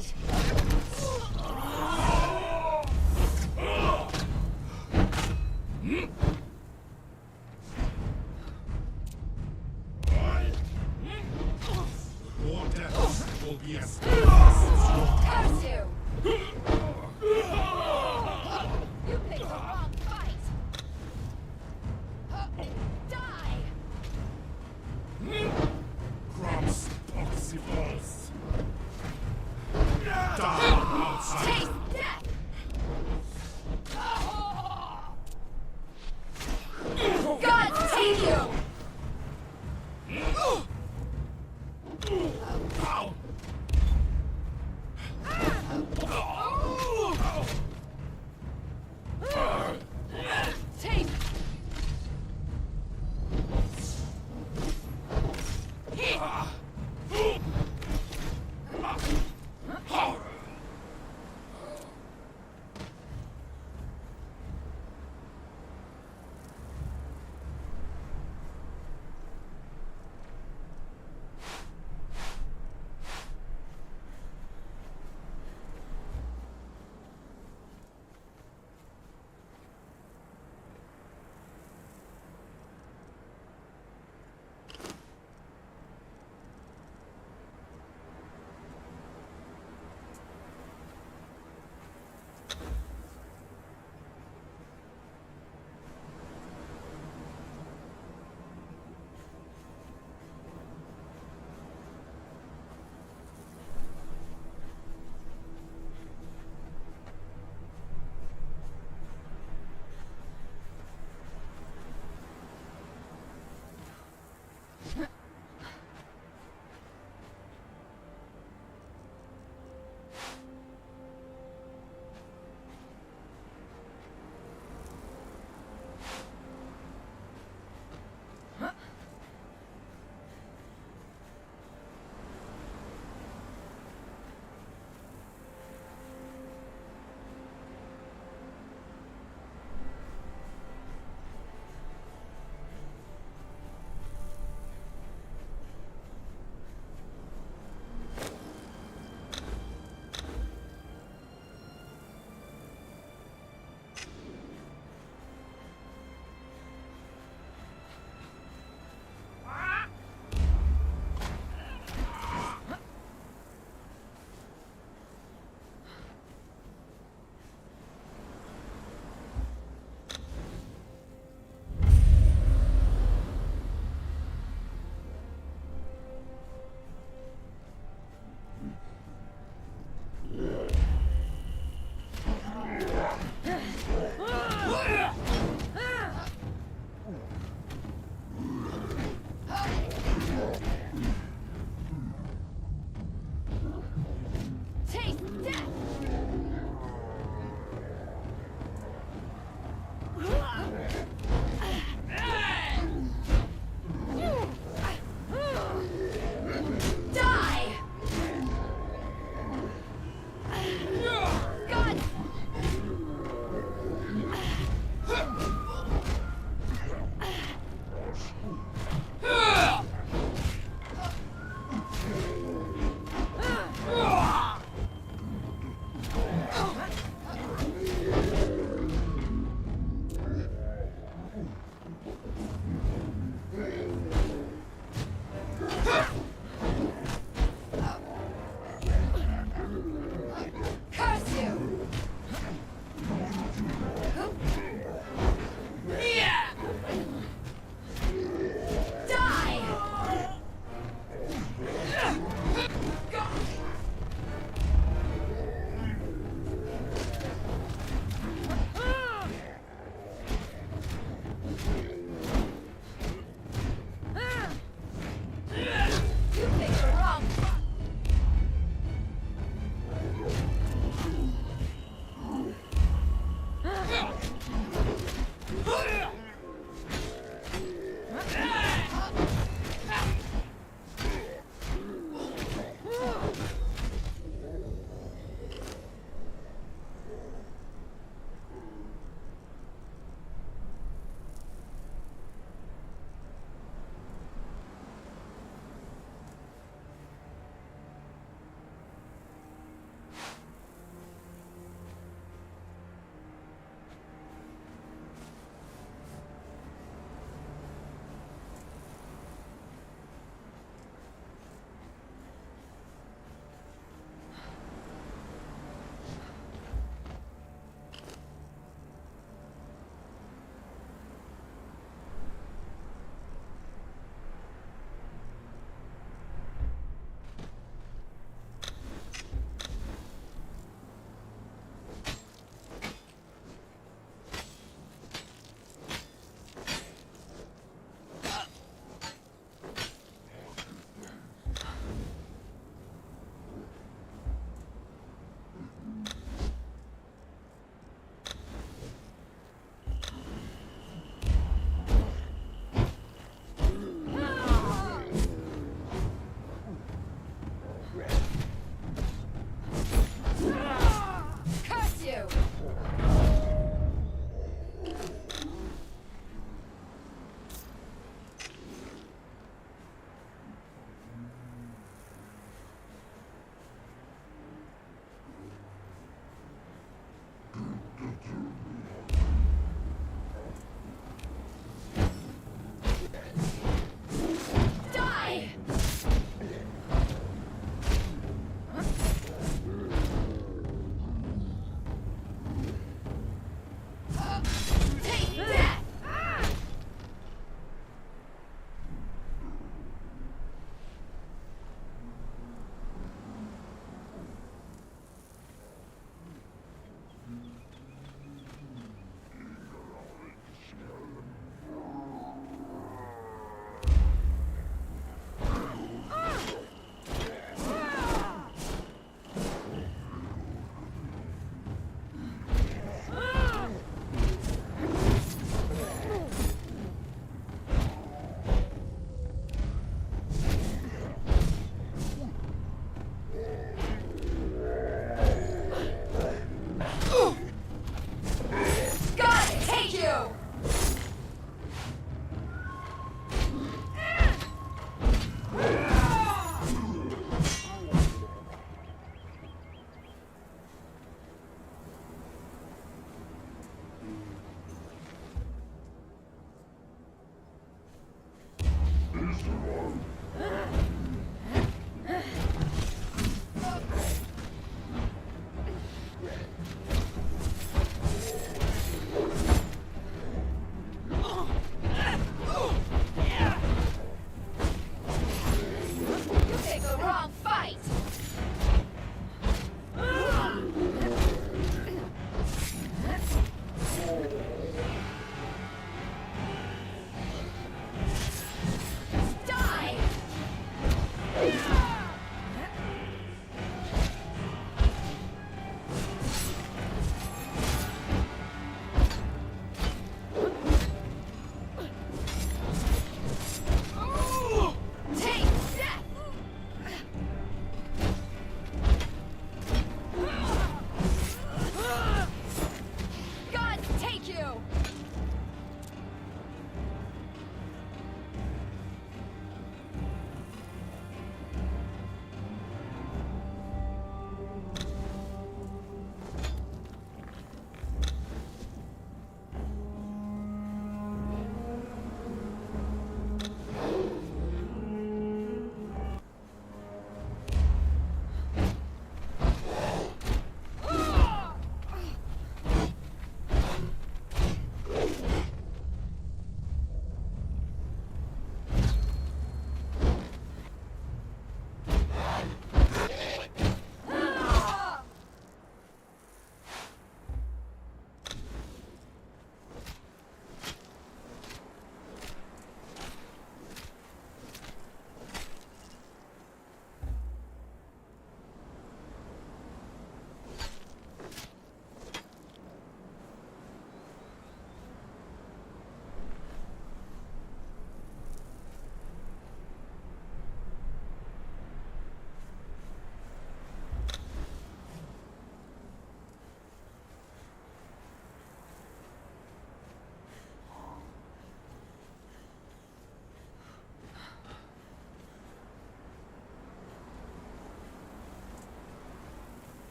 fight. Your death will be as Curse you! You picked the wrong fight. Die! crops possibles. Die outside. Taste death! God take you! Ow.